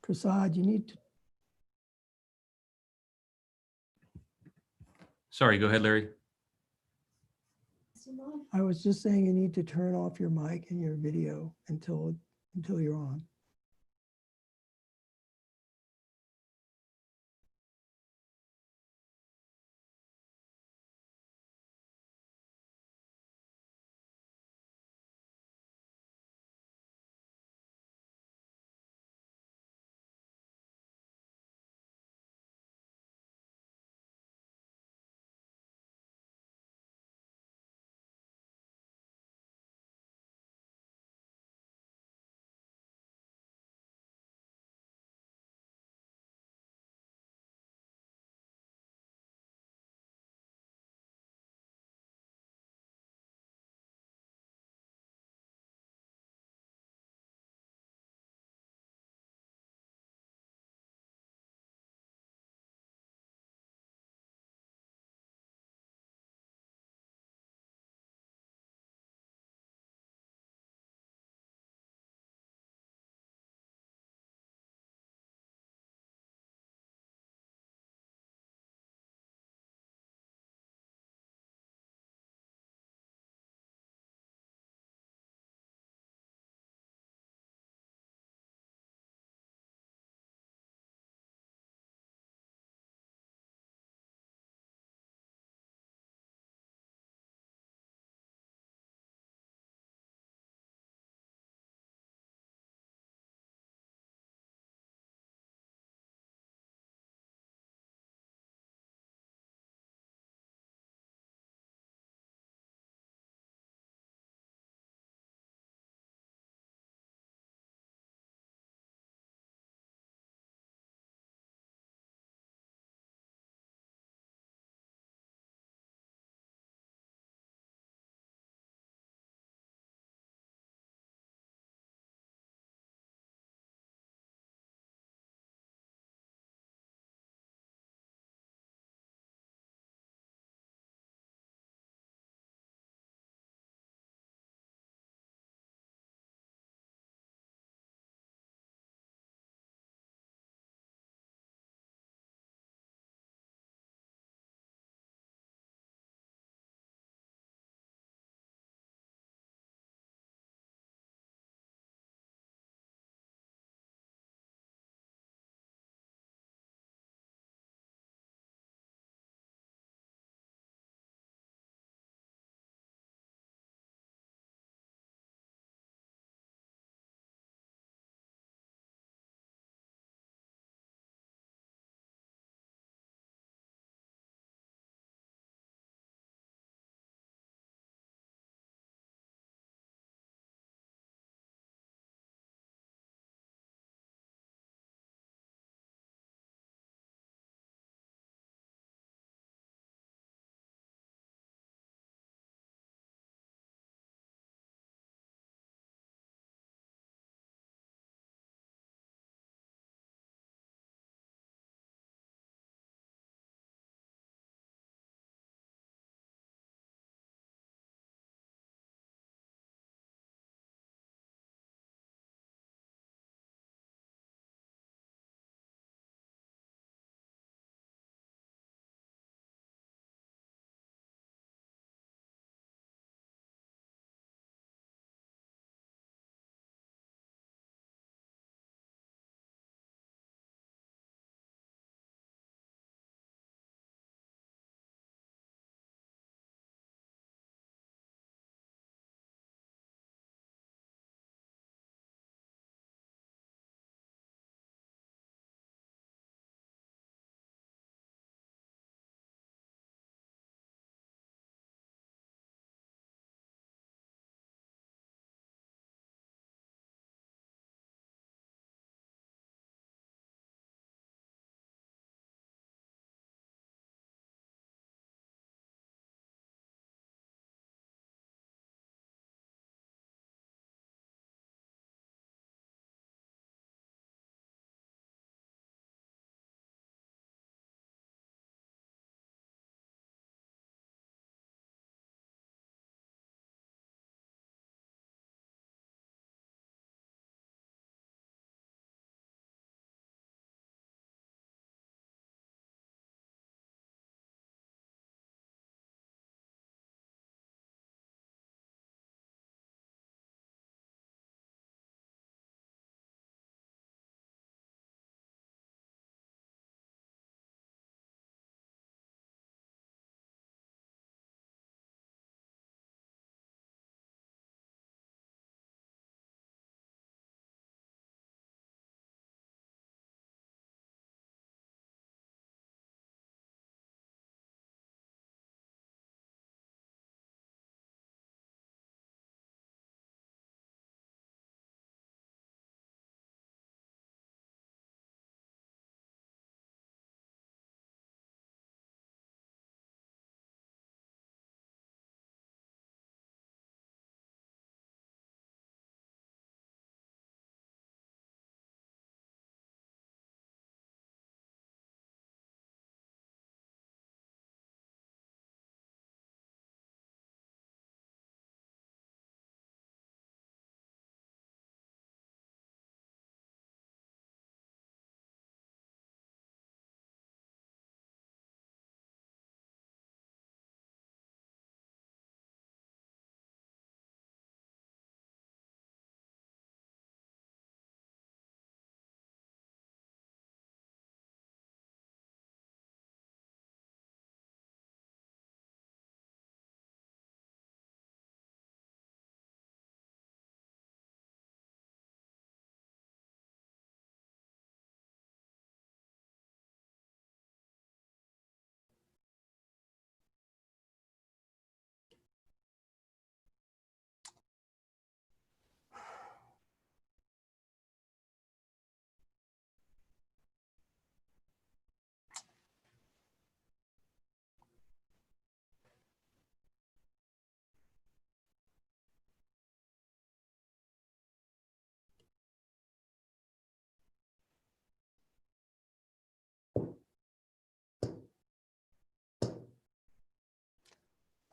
Prasad, you need to, Sorry, go ahead, Larry. I was just saying you need to turn off your mic and your video until you're on.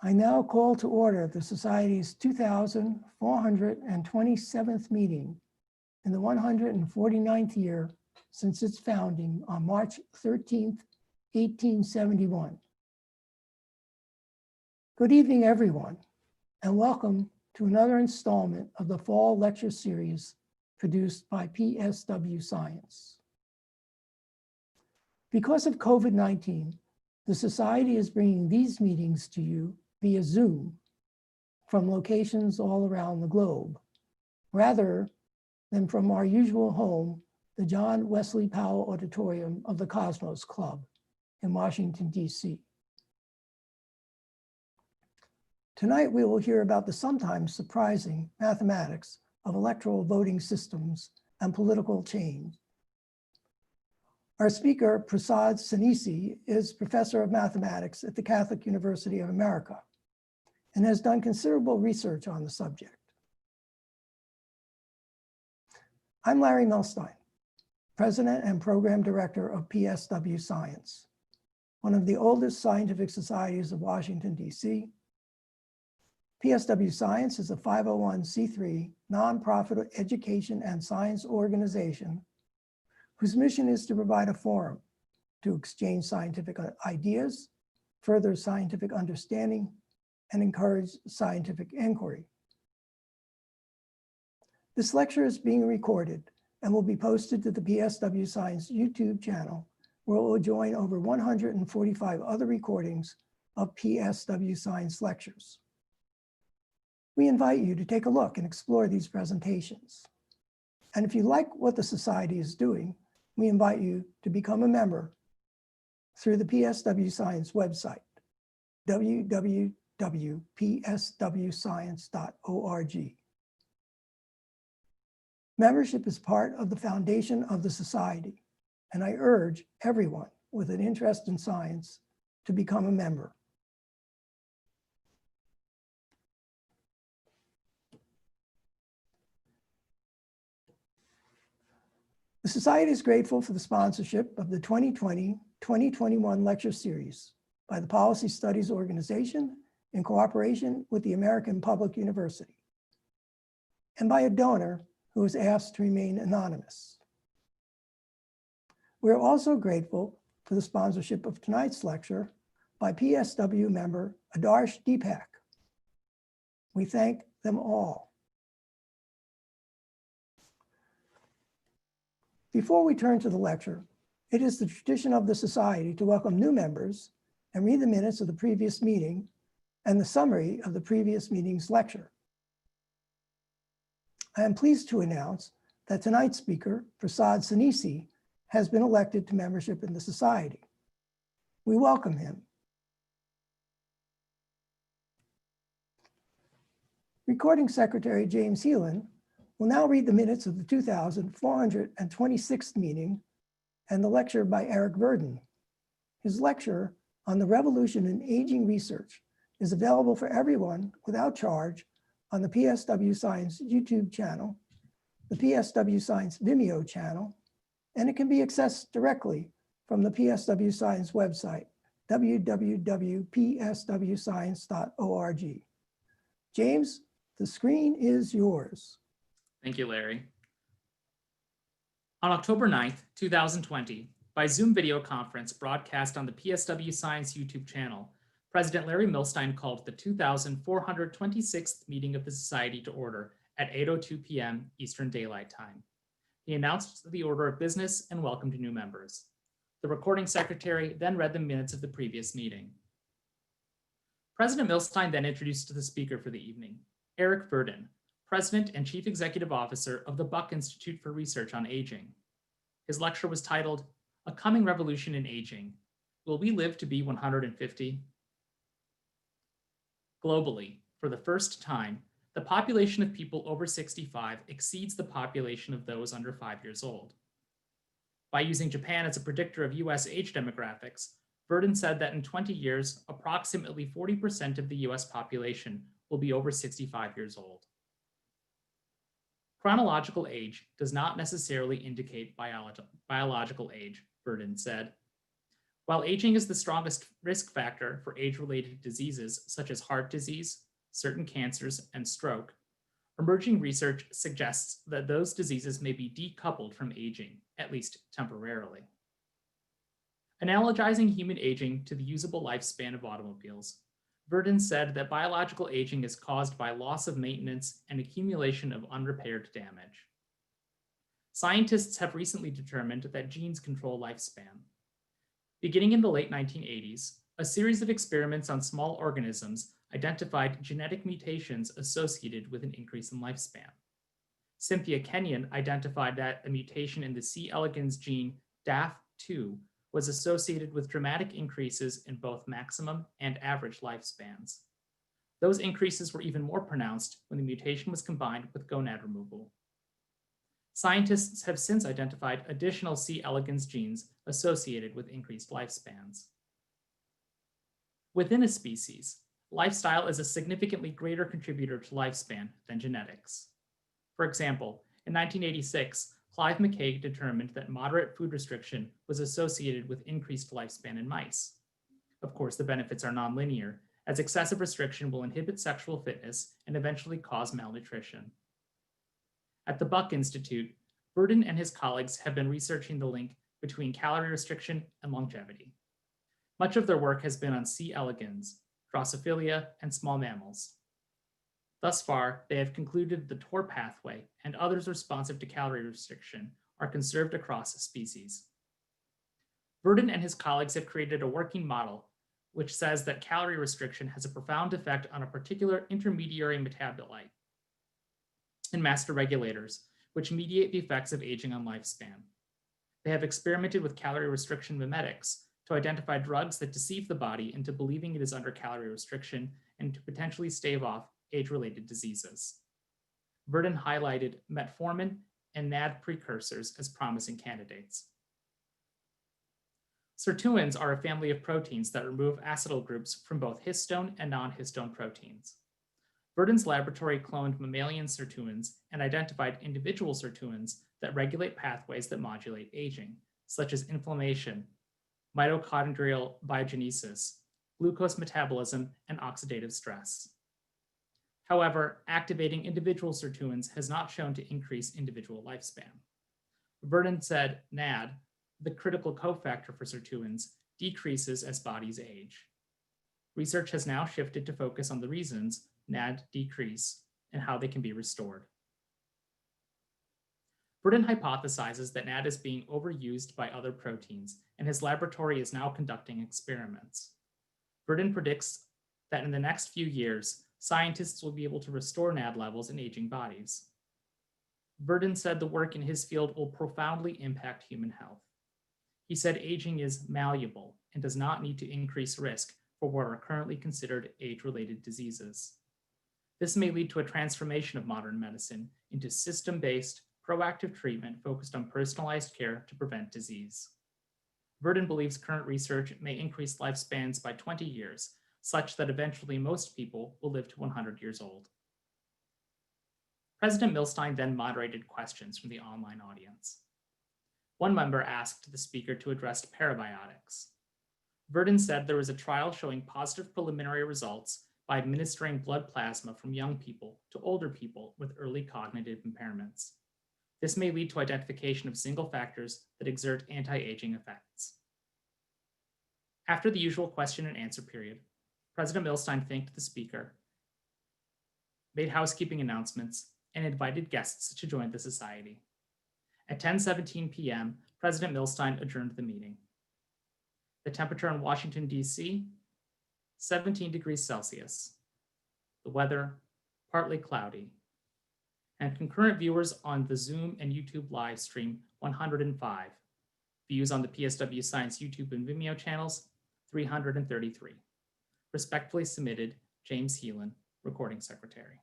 I now call to order the Society's 2,427th meeting in the 149th year since its founding on March 13th, 1871. Good evening, everyone, and welcome to another installment of the Fall Lecture Series produced by PSW Science. Because of COVID-19, the Society is bringing these meetings to you via Zoom from locations all around the globe, rather than from our usual home, the John Wesley Powell Auditorium of the Cosmos Club in Washington, D.C. Tonight, we will hear about the sometimes surprising mathematics of electoral voting systems and political change. Our speaker, Prasad Sanisi, is professor of mathematics at the Catholic University of America and has done considerable research on the subject. I'm Larry Milstein, president and program director of PSW Science, one of the oldest scientific societies of Washington, D.C. PSW Science is a 501c3 nonprofit education and science organization whose mission is to provide a forum to exchange scientific ideas, further scientific understanding, and encourage scientific inquiry. This lecture is being recorded and will be posted to the PSW Science YouTube channel, where it will join over 145 other recordings of PSW Science lectures. We invite you to take a look and explore these presentations. And if you like what the Society is doing, we invite you to become a member through the PSW Science website, www.pswscience.org. Membership is part of the foundation of the Society, and I urge everyone with an interest in science to become a member. The Society is grateful for the sponsorship of the 2020-2021 lecture series by the Policy Studies Organization in cooperation with the American Public University, and by a donor who was asked to remain anonymous. We are also grateful for the sponsorship of tonight's lecture by PSW member Adarsh Deepak. We thank them all. Before we turn to the lecture, it is the tradition of the Society to welcome new members and read the minutes of the previous meeting and the summary of the previous meeting's lecture. I am pleased to announce that tonight's speaker, Prasad Sanisi, has been elected to membership in the Society. We welcome him. Recording Secretary James Heelan will now read the minutes of the 2,426th meeting and the lecture by Eric Verdin. His lecture on the revolution in aging research is available for everyone without charge on the PSW Science YouTube channel, the PSW Science Vimeo channel, and it can be accessed directly from the PSW Science website, www.pswscience.org. James, the screen is yours. Thank you, Larry. On October 9th, 2020, by Zoom video conference broadcast on the PSW Science YouTube channel, President Larry Milstein called the 2,426th meeting of the Society to order at 8:02 p.m. Eastern Daylight Time. He announced the order of business and welcomed new members. The recording secretary then read the minutes of the previous meeting. President Milstein then introduced the speaker for the evening, Eric Verdin, President and Chief Executive Officer of the Buck Institute for Research on Aging. His lecture was titled, "A Coming Revolution in Aging. Will We Live to Be 150?" Globally, for the first time, the population of people over 65 exceeds the population of those under 5 years old. By using Japan as a predictor of US age demographics, Verdin said that in 20 years, approximately 40% of the US population will be over 65 years old. Chronological age does not necessarily indicate biological age, Verdin said. While aging is the strongest risk factor for age-related diseases such as heart disease, certain cancers, and stroke, emerging research suggests that those diseases may be decoupled from aging, at least temporarily. Analogizing human aging to the usable lifespan of automobiles, Verdin said that biological aging is caused by loss of maintenance and accumulation of unrepaired damage. Scientists have recently determined that genes control lifespan. Beginning in the late 1980s, a series of experiments on small organisms identified genetic mutations associated with an increase in lifespan. Cynthia Kenyon identified that a mutation in the C. elegans gene DAF2 was associated with dramatic increases in both maximum and average lifespans. Those increases were even more pronounced when the mutation was combined with gonad removal. Scientists have since identified additional C. elegans genes associated with increased lifespans. Within a species, lifestyle is a significantly greater contributor to lifespan than genetics. For example, in 1986, Clive McCaig determined that moderate food restriction was associated with increased lifespan in mice. Of course, the benefits are nonlinear, as excessive restriction will inhibit sexual fitness and eventually cause malnutrition. At the Buck Institute, Verdin and his colleagues have been researching the link between calorie restriction and longevity. Much of their work has been on C. elegans, Drosophila, and small mammals. Thus far, they have concluded the TOR pathway and others responsive to calorie restriction are conserved across species. Verdin and his colleagues have created a working model which says that calorie restriction has a profound effect on a particular intermediary metabolite and master regulators, which mediate the effects of aging on lifespan. They have experimented with calorie restriction mimetics to identify drugs that deceive the body into believing it is under calorie restriction and to potentially stave off age-related diseases. Verdin highlighted metformin and NAD precursors as promising candidates. Sirtuins are a family of proteins that remove acetyl groups from both histone and non-histone proteins. Verdin's laboratory cloned mammalian sirtuins and identified individual sirtuins that regulate pathways that modulate aging, such as inflammation, mitochondrial biogenesis, glucose metabolism, and oxidative stress. However, activating individual sirtuins has not shown to increase individual lifespan. Verdin said NAD, the critical cofactor for sirtuins, decreases as bodies age. Research has now shifted to focus on the reasons NAD decrease and how they can be restored. Verdin hypothesizes that NAD is being overused by other proteins, and his laboratory is now conducting experiments. Verdin predicts that in the next few years, scientists will be able to restore NAD levels in aging bodies. Verdin said the work in his field will profoundly impact human health. He said aging is malleable and does not need to increase risk for what are currently considered age-related diseases. This may lead to a transformation of modern medicine into system-based, proactive treatment focused on personalized care to prevent disease. Verdin believes current research may increase lifespans by 20 years, such that eventually most people will live to 100 years old. President Milstein then moderated questions from the online audience. One member asked the speaker to address parabiotics. Verdin said there was a trial showing positive preliminary results by administering blood plasma from young people to older people with early cognitive impairments. This may lead to identification of single factors that exert anti-aging effects. After the usual question and answer period, President Milstein thanked the speaker, made housekeeping announcements, and invited guests to join the society. At 10:17 p.m., President Milstein adjourned the meeting. The temperature in Washington, D.C., 17 degrees Celsius. The weather, partly cloudy. And concurrent viewers on the Zoom and YouTube live stream, 105. Views on the PSW Science YouTube and Vimeo channels, 333. Respectfully submitted, James Heelan, Recording Secretary.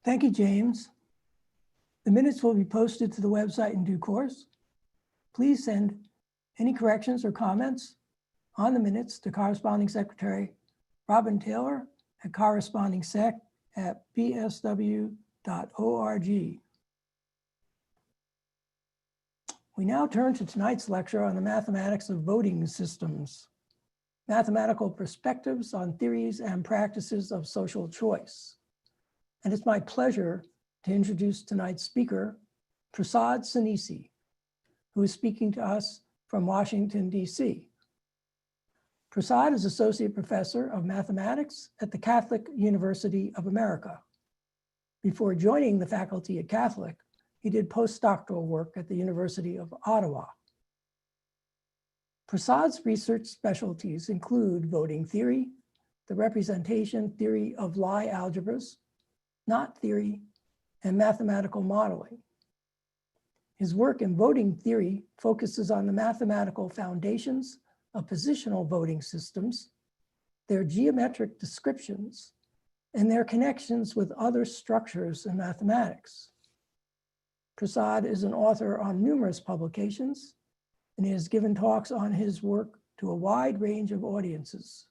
Thank you, James. The minutes will be posted to the website in due course. Please send any corrections or comments on the minutes to corresponding secretary Robin Taylor at correspondingsec@psw.org. We now turn to tonight's lecture on the mathematics of voting systems, mathematical perspectives on theories and practices of social choice. And it's my pleasure to introduce tonight's speaker, Prasad Sanisi, who is speaking to us from Washington, D.C. Prasad is Associate Professor of Mathematics at the Catholic University of America. Before joining the faculty at Catholic, he did postdoctoral work at the University of Ottawa. Prasad's research specialties include voting theory, the representation theory of Lie algebras, knot theory, and mathematical modeling. His work in voting theory focuses on the mathematical foundations of positional voting systems, their geometric descriptions, and their connections with other structures in mathematics. Prasad is an author on numerous publications, and he has given talks on his work to a wide range of audiences.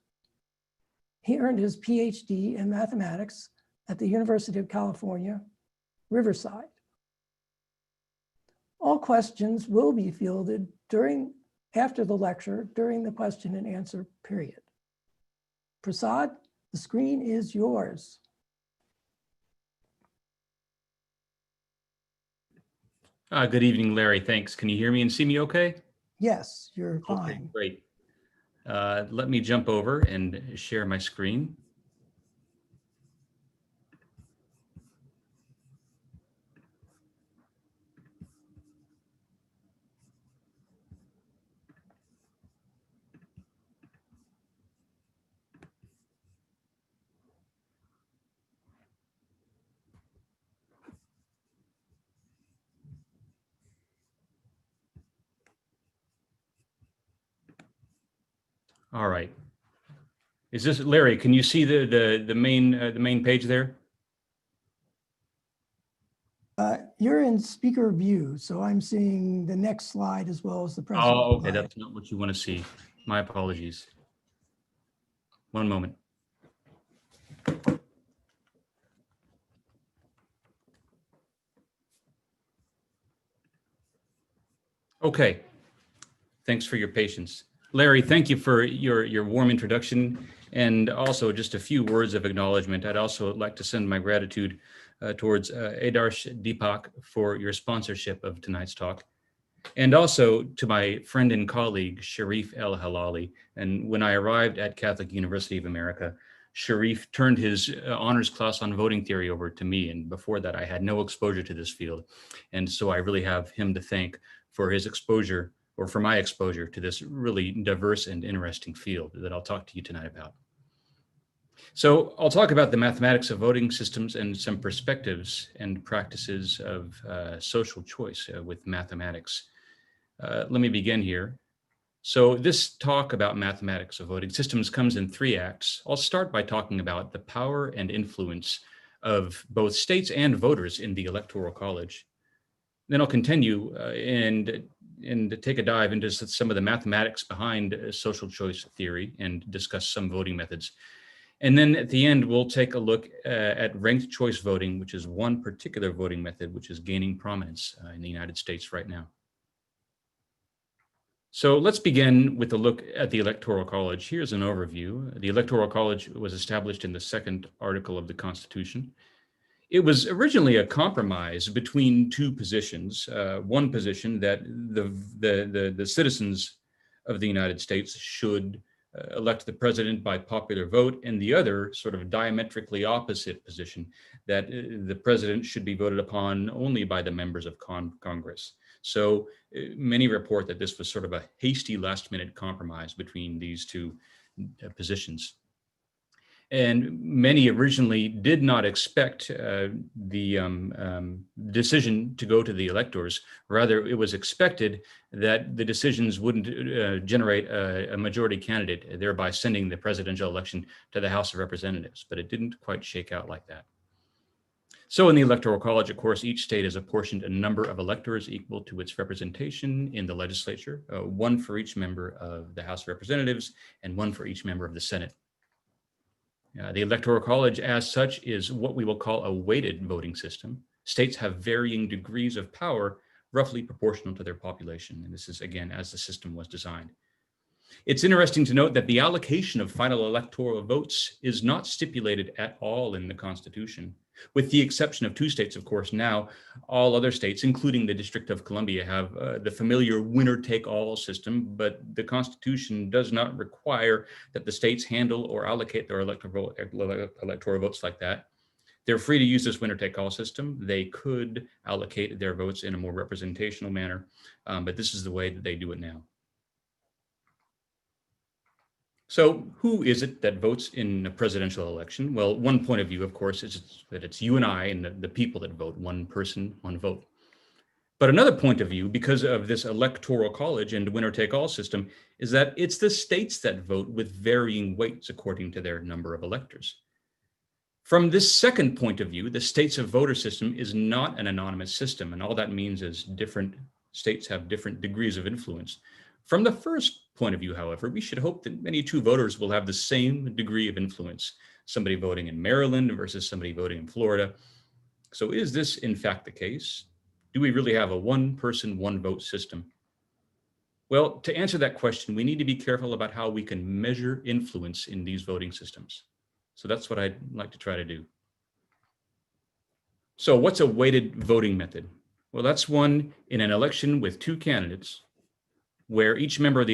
He earned his PhD in mathematics at the University of California, Riverside. All questions will be fielded after the lecture during the question and answer period. Prasad, the screen is yours. Good evening, Larry. Thanks. Can you hear me and see me okay? Yes, you're Okay, fine. great. Let me jump over and share my screen. All right. Is this Larry? Can you see the main page there? You're in speaker view, so I'm seeing the next slide as well as the present Oh, okay. slide. That's not what you want to see. My apologies. One moment. Okay. Thanks for your patience. Larry, thank you for your warm introduction, and also just a few words of acknowledgement. I'd also like to send my gratitude towards Adarsh Deepak for your sponsorship of tonight's talk, and also to my friend and colleague, Sharif El Halali. And when I arrived at Catholic University of America, Sharif turned his honors class on voting theory over to me. And before that, I had no exposure to this field. And so I really have him to thank for his exposure, or for my exposure to this really diverse and interesting field that I'll talk to you tonight about. So I'll talk about the mathematics of voting systems and some perspectives and practices of social choice with mathematics. Let me begin here. So this talk about mathematics of voting systems comes in 3 acts. I'll start by talking about the power and influence of both states and voters in the Electoral College. Then I'll continue and take a dive into some of the mathematics behind social choice theory and discuss some voting methods. And then at the end, we'll take a look at ranked choice voting, which is one particular voting method which is gaining prominence in the United States right now. So let's begin with a look at the Electoral College. Here's an overview. The Electoral College was established in the 2nd article of the Constitution. It was originally a compromise between 2 positions. One position that the citizens of the United States should elect the president by popular vote, and the other sort of diametrically opposite position that the president should be voted upon only by the members of Congress. So many report that this was sort of a hasty last-minute compromise between these 2 positions. And many originally did not expect the decision to go to the electors. Rather, it was expected that the decisions wouldn't generate a majority candidate, thereby sending the presidential election to the House of Representatives. But it didn't quite shake out like that. So in the Electoral College, of course, each state is apportioned a number of electors equal to its representation in the legislature, 1 for each member of the House of Representatives and 1 for each member of the Senate. The Electoral College, as such, is what we will call a weighted voting system. States have varying degrees of power roughly proportional to their population. And this is, again, as the system was designed. It's interesting to note that the allocation of final electoral votes is not stipulated at all in the Constitution, with the exception of 2 states, of course. Now, all other states, including the District of Columbia, have the familiar winner-take-all system, but the Constitution does not require that the states handle or allocate their electoral votes like that. They're free to use this winner-take-all system. They could allocate their votes in a more representational manner, but this is the way that they do it now. So who is it that votes in a presidential election? Well, one point of view, of course, is that it's you and I and the people that vote, one person, one vote. But another point of view, because of this electoral college and winner-take-all system, is that it's the states that vote with varying weights according to their number of electors. From this second point of view, the states of voter system is not an anonymous system, and all that means is different states have different degrees of influence. From the first point of view, however, we should hope that any 2 voters will have the same degree of influence, somebody voting in Maryland versus somebody voting in Florida. So is this in fact the case? Do we really have a one person, one vote system? Well, to answer that question, we need to be careful about how we can measure influence in these voting systems. So that's what I'd like to try to do. So what's a weighted voting method? Well, that's one in an election with 2 candidates where each member of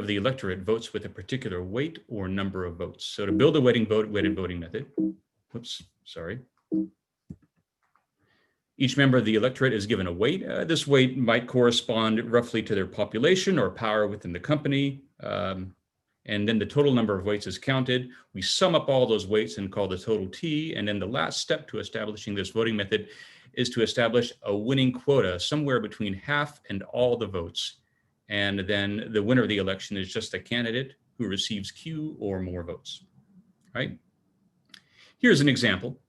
the electorate votes with a particular weight or number of votes. So to build a weighted voting method, each member of the electorate is given a weight. This weight might correspond roughly to their population or power within the company. And then the total number of weights is counted. We sum up all those weights and call the total T. And then the last step to establishing this voting method is to establish a winning quota somewhere between half and all the votes. And then the winner of the election is just a candidate who receives Q or more votes, right? Here's an example.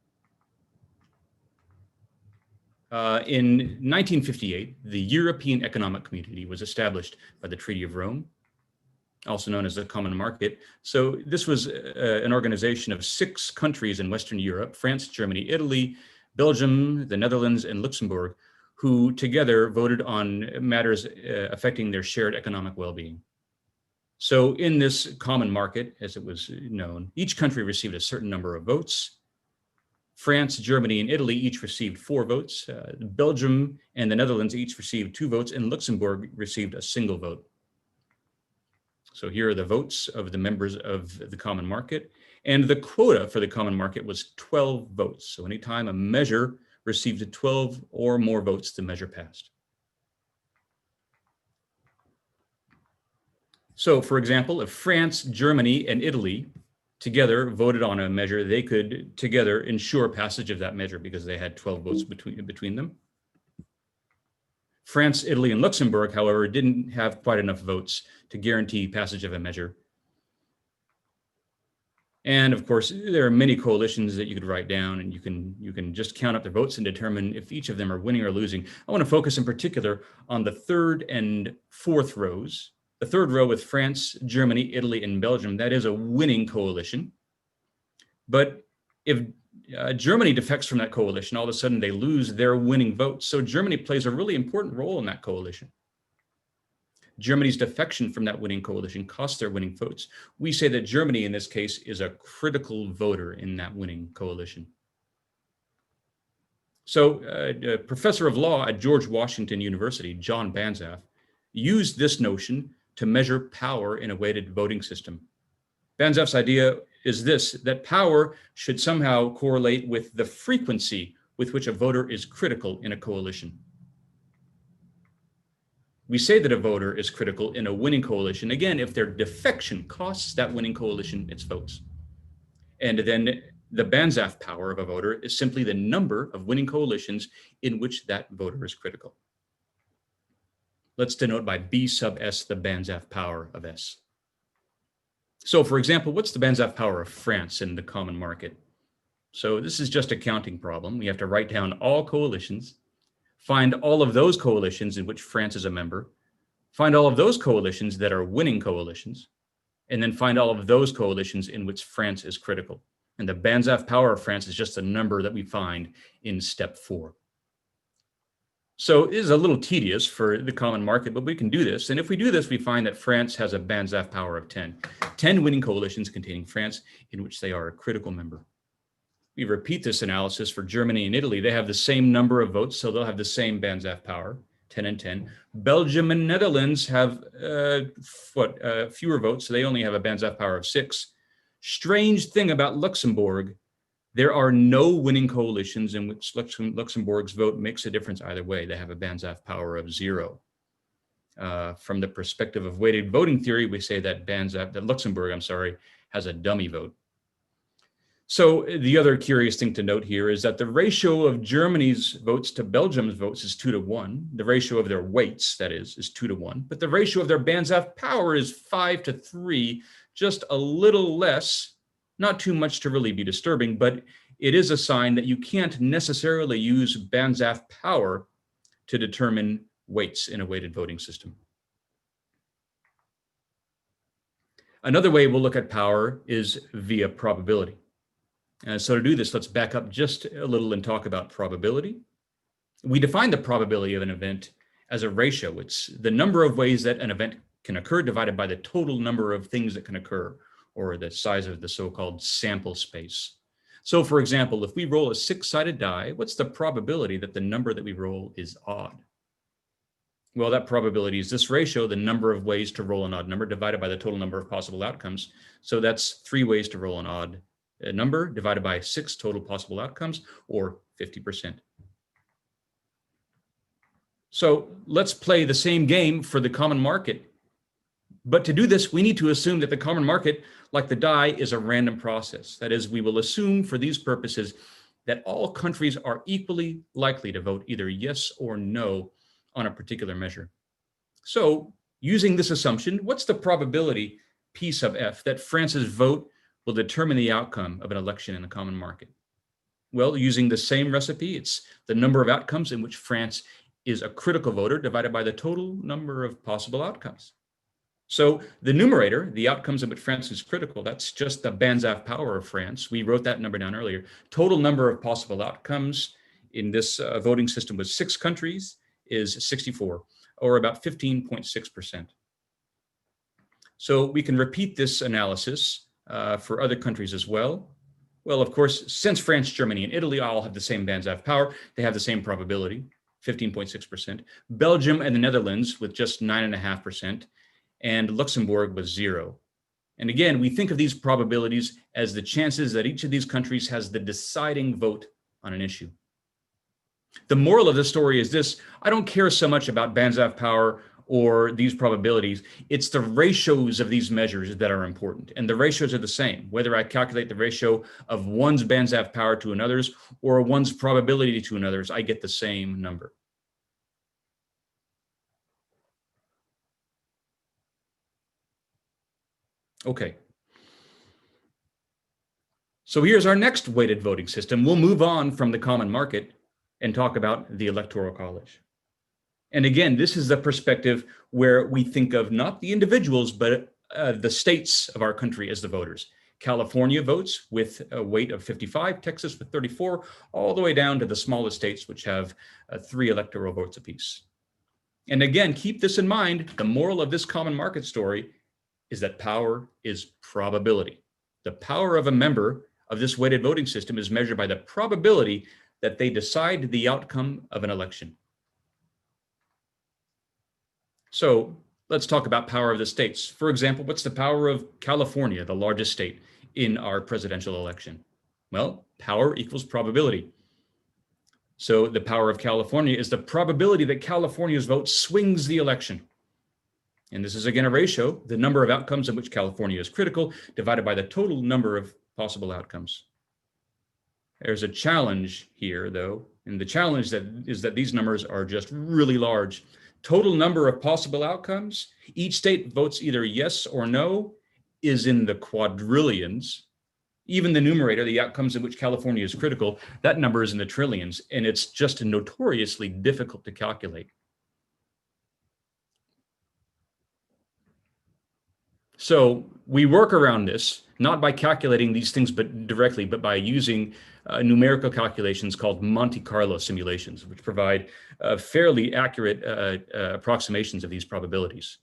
In 1958, the European Economic Community was established by the Treaty of Rome, also known as the Common Market. So this was an organization of 6 countries in Western Europe: France, Germany, Italy, Belgium, the Netherlands, and Luxembourg, who together voted on matters affecting their shared economic well-being. So in this common market, as it was known, each country received a certain number of votes. France, Germany, and Italy each received 4 votes. Belgium and the Netherlands each received 2 votes, and Luxembourg received a single vote. So here are the votes of the members of the common market. And the quota for the common market was 12 votes. So anytime a measure received 12 or more votes, the measure passed. So for example, if France, Germany, and Italy together voted on a measure, they could together ensure passage of that measure because they had 12 votes between them. France, Italy, and Luxembourg, however, didn't have quite enough votes to guarantee passage of a measure. And of course, there are many coalitions that you could write down, and you can just count up the votes and determine if each of them are winning or losing. I want to focus in particular on the 3rd and 4th rows. The 3rd row with France, Germany, Italy, and Belgium, that is a winning coalition. But if Germany defects from that coalition, all of a sudden they lose their winning votes. So Germany plays a really important role in that coalition. Germany's defection from that winning coalition costs their winning votes. We say that Germany, in this case, is a critical voter in that winning coalition. So a professor of law at George Washington University, John Banzhaf, used this notion to measure power in a weighted voting system. Banzhaf's idea is this, that power should somehow correlate with the frequency with which a voter is critical in a coalition. We say that a voter is critical in a winning coalition, again, if their defection costs that winning coalition its votes. And then the Banzhaf power of a voter is simply the number of winning coalitions in which that voter is critical. Let's denote by B sub S the Banzhaf power of S. So for example, what's the Banzhaf power of France in the common market? So this is just a counting problem. We have to write down all coalitions, find all of those coalitions in which France is a member, find all of those coalitions that are winning coalitions, and then find all of those coalitions in which France is critical. And the Banzhaf power of France is just a number that we find in step 4. So it is a little tedious for the common market, but we can do this. And if we do this, we find that France has a Banzhaf power of 10. 10 winning coalitions containing France, in which they are a critical member. We repeat this analysis for Germany and Italy. They have the same number of votes, so they'll have the same Banzhaf power, 10 and 10. Belgium and Netherlands have fewer votes, so they only have a Banzhaf power of 6. Strange thing about Luxembourg, there are no winning coalitions in which Luxembourg's vote makes a difference either way. They have a Banzhaf power of 0. From the perspective of weighted voting theory, we say that Luxembourg, has a dummy vote. So the other curious thing to note here is that the ratio of Germany's votes to Belgium's votes is 2-1. The ratio of their weights, that is 2-1. But the ratio of their Banzhaf power is 5-3, just a little less. Not too much to really be disturbing, but it is a sign that you can't necessarily use Banzhaf power to determine weights in a weighted voting system. Another way we'll look at power is via probability. So to do this, let's back up just a little and talk about probability. We define the probability of an event as a ratio. It's the number of ways that an event can occur divided by the total number of things that can occur, or the size of the so-called sample space. So for example, if we roll a 6-sided die, what's the probability that the number that we roll is odd? Well, that probability is this ratio, the number of ways to roll an odd number divided by the total number of possible outcomes. So that's 3 ways to roll an odd number divided by 6 total possible outcomes, or 50%. So let's play the same game for the common market. But to do this, we need to assume that the common market, like the die, is a random process. That is, we will assume for these purposes that all countries are equally likely to vote either yes or no on a particular measure. So using this assumption, what's the probability, P sub f, that France's vote will determine the outcome of an election in the common market? Well, using the same recipe, it's the number of outcomes in which France is a critical voter divided by the total number of possible outcomes. So the numerator, the outcomes in which France is critical, that's just the Banzhaf power of France. We wrote that number down earlier. Total number of possible outcomes in this voting system with 6 countries is 64, or about 15.6%. So we can repeat this analysis for other countries as well. Well, of course, since France, Germany, and Italy all have the same Banzhaf power, they have the same probability, 15.6%. Belgium and the Netherlands with just 9.5%. And Luxembourg was 0. And again, we think of these probabilities as the chances that each of these countries has the deciding vote on an issue. The moral of the story is this: I don't care so much about Banzhaf power or these probabilities. It's the ratios of these measures that are important. And the ratios are the same, whether I calculate the ratio of one's Banzhaf power to another's or one's probability to another's, I get the same number. Okay. So here's our next weighted voting system. We'll move on from the common market and talk about the Electoral College. And again, this is the perspective where we think of not the individuals, but the states of our country as the voters. California votes with a weight of 55, Texas with 34, all the way down to the smallest states, which have 3 electoral votes apiece. And again, keep this in mind. The moral of this common market story is that power is probability. The power of a member of this weighted voting system is measured by the probability that they decide the outcome of an election. So let's talk about power of the states. For example, what's the power of California, the largest state, in our presidential election? Well, power equals probability. So the power of California is the probability that California's vote swings the election. And this is again a ratio, the number of outcomes in which California is critical divided by the total number of possible outcomes. There's a challenge here though, and the challenge is that these numbers are just really large. Total number of possible outcomes, each state votes either yes or no, is in the quadrillions. Even the numerator, the outcomes in which California is critical, that number is in the trillions, and it's just notoriously difficult to calculate. So we work around this not by calculating these things but directly, but by using numerical calculations called Monte Carlo simulations, which provide fairly accurate approximations of these probabilities.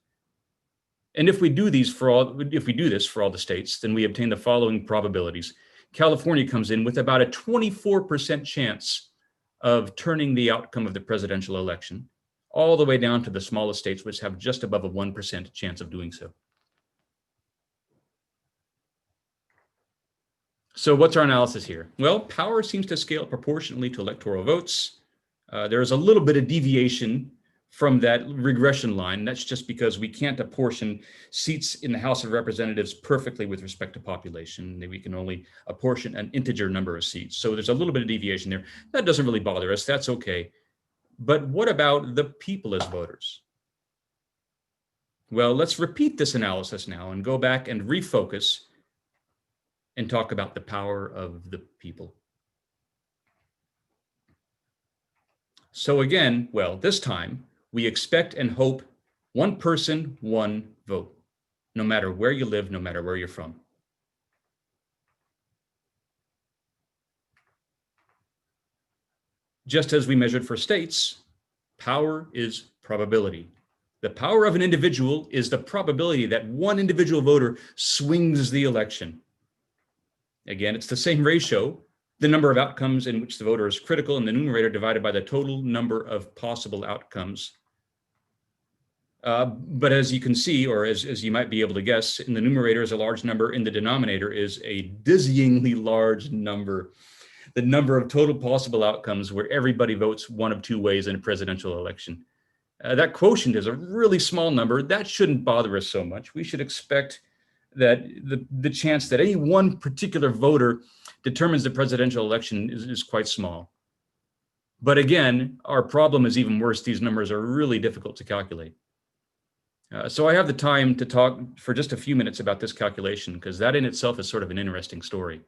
And if we do this for all the states, then we obtain the following probabilities. California comes in with about a 24% chance of turning the outcome of the presidential election, all the way down to the smallest states, which have just above a 1% chance of doing so. So what's our analysis here? Well, power seems to scale proportionately to electoral votes. There's a little bit of deviation from that regression line. That's just because we can't apportion seats in the House of Representatives perfectly with respect to population. We can only apportion an integer number of seats. So there's a little bit of deviation there. That doesn't really bother us. That's okay. But what about the people as voters? Well, let's repeat this analysis now and go back and refocus and talk about the power of the people. So again, well, this time we expect and hope one person, one vote, no matter where you live, no matter where you're from. Just as we measured for states, power is probability. The power of an individual is the probability that one individual voter swings the election. Again, it's the same ratio, the number of outcomes in which the voter is critical in the numerator divided by the total number of possible outcomes. But as you can see, or as you might be able to guess, in the numerator is a large number, in the denominator is a dizzyingly large number. The number of total possible outcomes where everybody votes one of two ways in a presidential election. That quotient is a really small number. That shouldn't bother us so much. We should expect that the chance that any one particular voter determines the presidential election is quite small. But again, our problem is even worse. These numbers are really difficult to calculate. So I have the time to talk for just a few minutes about this calculation, because that in itself is sort of an interesting story.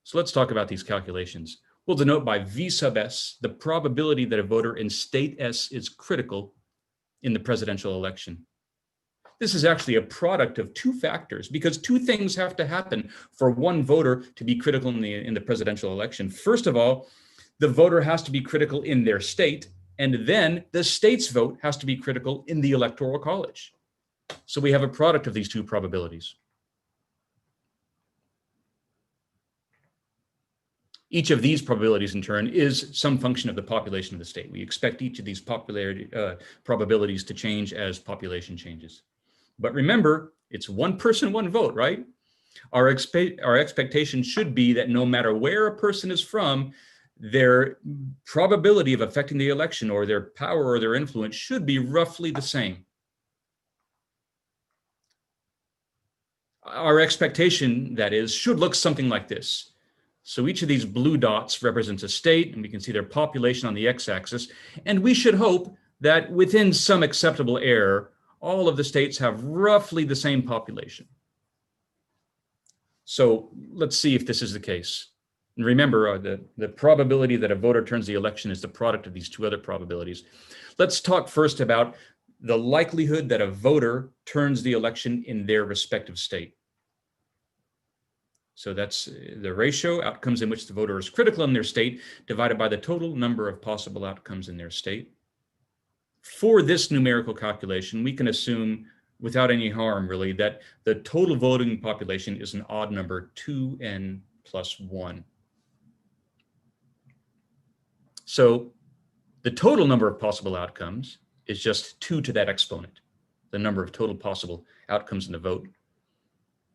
So let's talk about these calculations. We'll denote by V sub S the probability that a voter in state S is critical in the presidential election. This is actually a product of two factors, because two things have to happen for one voter to be critical in the presidential election. First of all, the voter has to be critical in their state, and then the state's vote has to be critical in the Electoral College. So we have a product of these two probabilities. Each of these probabilities, in turn, is some function of the population of the state. We expect each of these probabilities to change as population changes. But remember, it's one person, one vote, right? Our expectation should be that no matter where a person is from, their probability of affecting the election, or their power or their influence, should be roughly the same. Our expectation, that is, should look something like this. So each of these blue dots represents a state, and we can see their population on the x-axis. And we should hope that within some acceptable error, all of the states have roughly the same population. So let's see if this is the case. And remember, the probability that a voter turns the election is the product of these two other probabilities. Let's talk first about the likelihood that a voter turns the election in their respective state. So that's the ratio, outcomes in which the voter is critical in their state, divided by the total number of possible outcomes in their state. For this numerical calculation, we can assume, without any harm really, that the total voting population is an odd number, 2n plus 1. So the total number of possible outcomes is just 2 to that exponent, the number of total possible outcomes in the vote.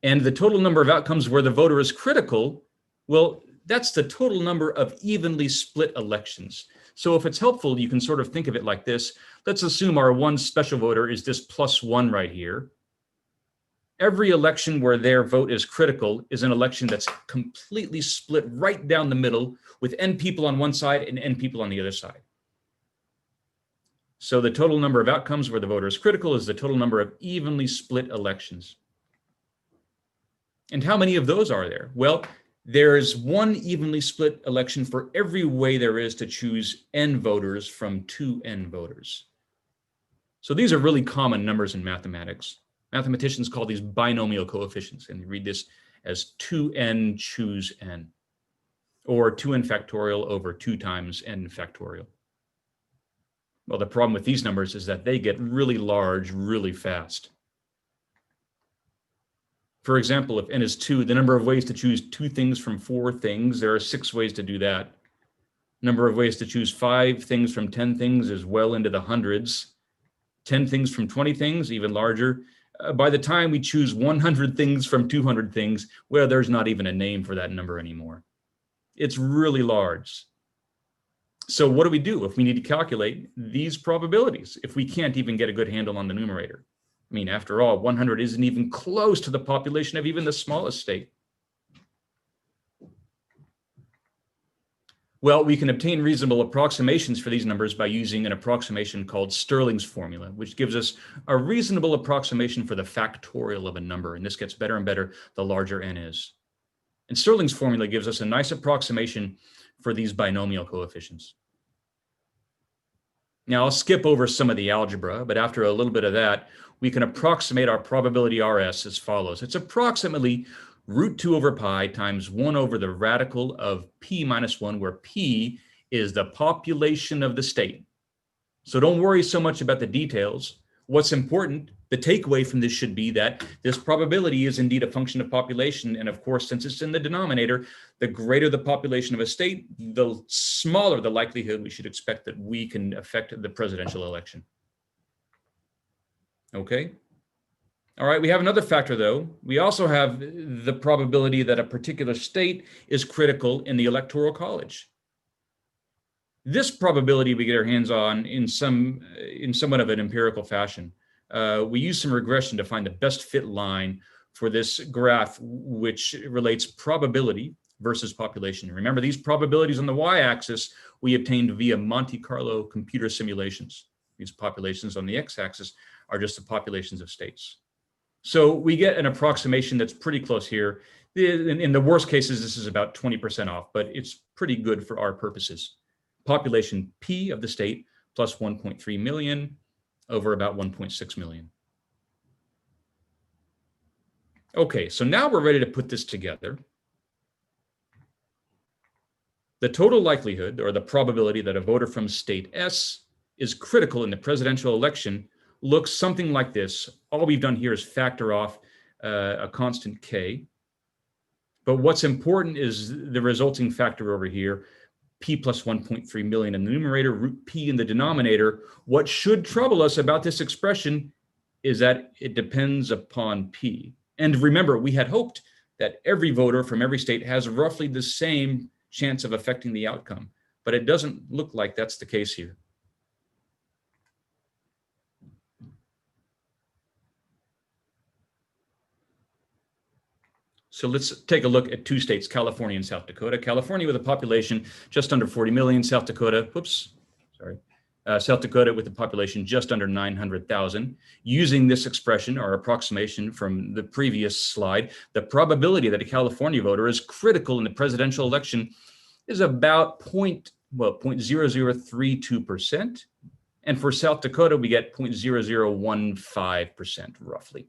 And the total number of outcomes where the voter is critical, well, that's the total number of evenly split elections. So if it's helpful, you can sort of think of it like this. Let's assume our one special voter is this +1 right here. Every election where their vote is critical is an election that's completely split right down the middle, with n people on one side and n people on the other side. So the total number of outcomes where the voter is critical is the total number of evenly split elections. And how many of those are there? Well, there's one evenly split election for every way there is to choose n voters from 2n voters. So these are really common numbers in mathematics. Mathematicians call these binomial coefficients, and you read this as 2n choose n, or 2n factorial over 2 times n factorial. Well, the problem with these numbers is that they get really large really fast. For example, if n is 2, the number of ways to choose 2 things from 4 things, there are 6 ways to do that. Number of ways to choose 5 things from 10 things is well into the hundreds. 10 things from 20 things, even larger. By the time we choose 100 things from 200 things, well, there's not even a name for that number anymore. It's really large. So what do we do if we need to calculate these probabilities, if we can't even get a good handle on the numerator? I mean, after all, 100 isn't even close to the population of even the smallest state. Well, we can obtain reasonable approximations for these numbers by using an approximation called Stirling's formula, which gives us a reasonable approximation for the factorial of a number. And this gets better and better the larger n is. And Stirling's formula gives us a nice approximation for these binomial coefficients. Now, I'll skip over some of the algebra, but after a little bit of that, we can approximate our probability RS as follows. It's approximately root 2 over pi times 1 over the radical of p minus 1, where p is the population of the state. So don't worry so much about the details. What's important, the takeaway from this should be that this probability is indeed a function of population. And of course, since it's in the denominator, the greater the population of a state, the smaller the likelihood we should expect that we can affect the presidential election. Okay. All right, we have another factor though. We also have the probability that a particular state is critical in the Electoral College. This probability we get our hands on in somewhat of an empirical fashion. We use some regression to find the best fit line for this graph, which relates probability versus population. Remember, these probabilities on the y-axis we obtained via Monte Carlo computer simulations. These populations on the x-axis are just the populations of states. So we get an approximation that's pretty close here. In the worst cases, this is about 20% off, but it's pretty good for our purposes. Population P of the state plus 1.3 million over about 1.6 million. Okay, so now we're ready to put this together. The total likelihood, or the probability that a voter from state S is critical in the presidential election, looks something like this. All we've done here is factor off a constant k. But what's important is the resulting factor over here, p plus 1.3 million in the numerator, root p in the denominator. What should trouble us about this expression is that it depends upon p. And remember, we had hoped that every voter from every state has roughly the same chance of affecting the outcome, but it doesn't look like that's the case here. So let's take a look at 2 states, California and South Dakota. California with a population just under 40 million, South Dakota with a population just under 900,000. Using this expression, or approximation from the previous slide, the probability that a California voter is critical in the presidential election is about 0.0032%. And for South Dakota, we get 0.0015% roughly.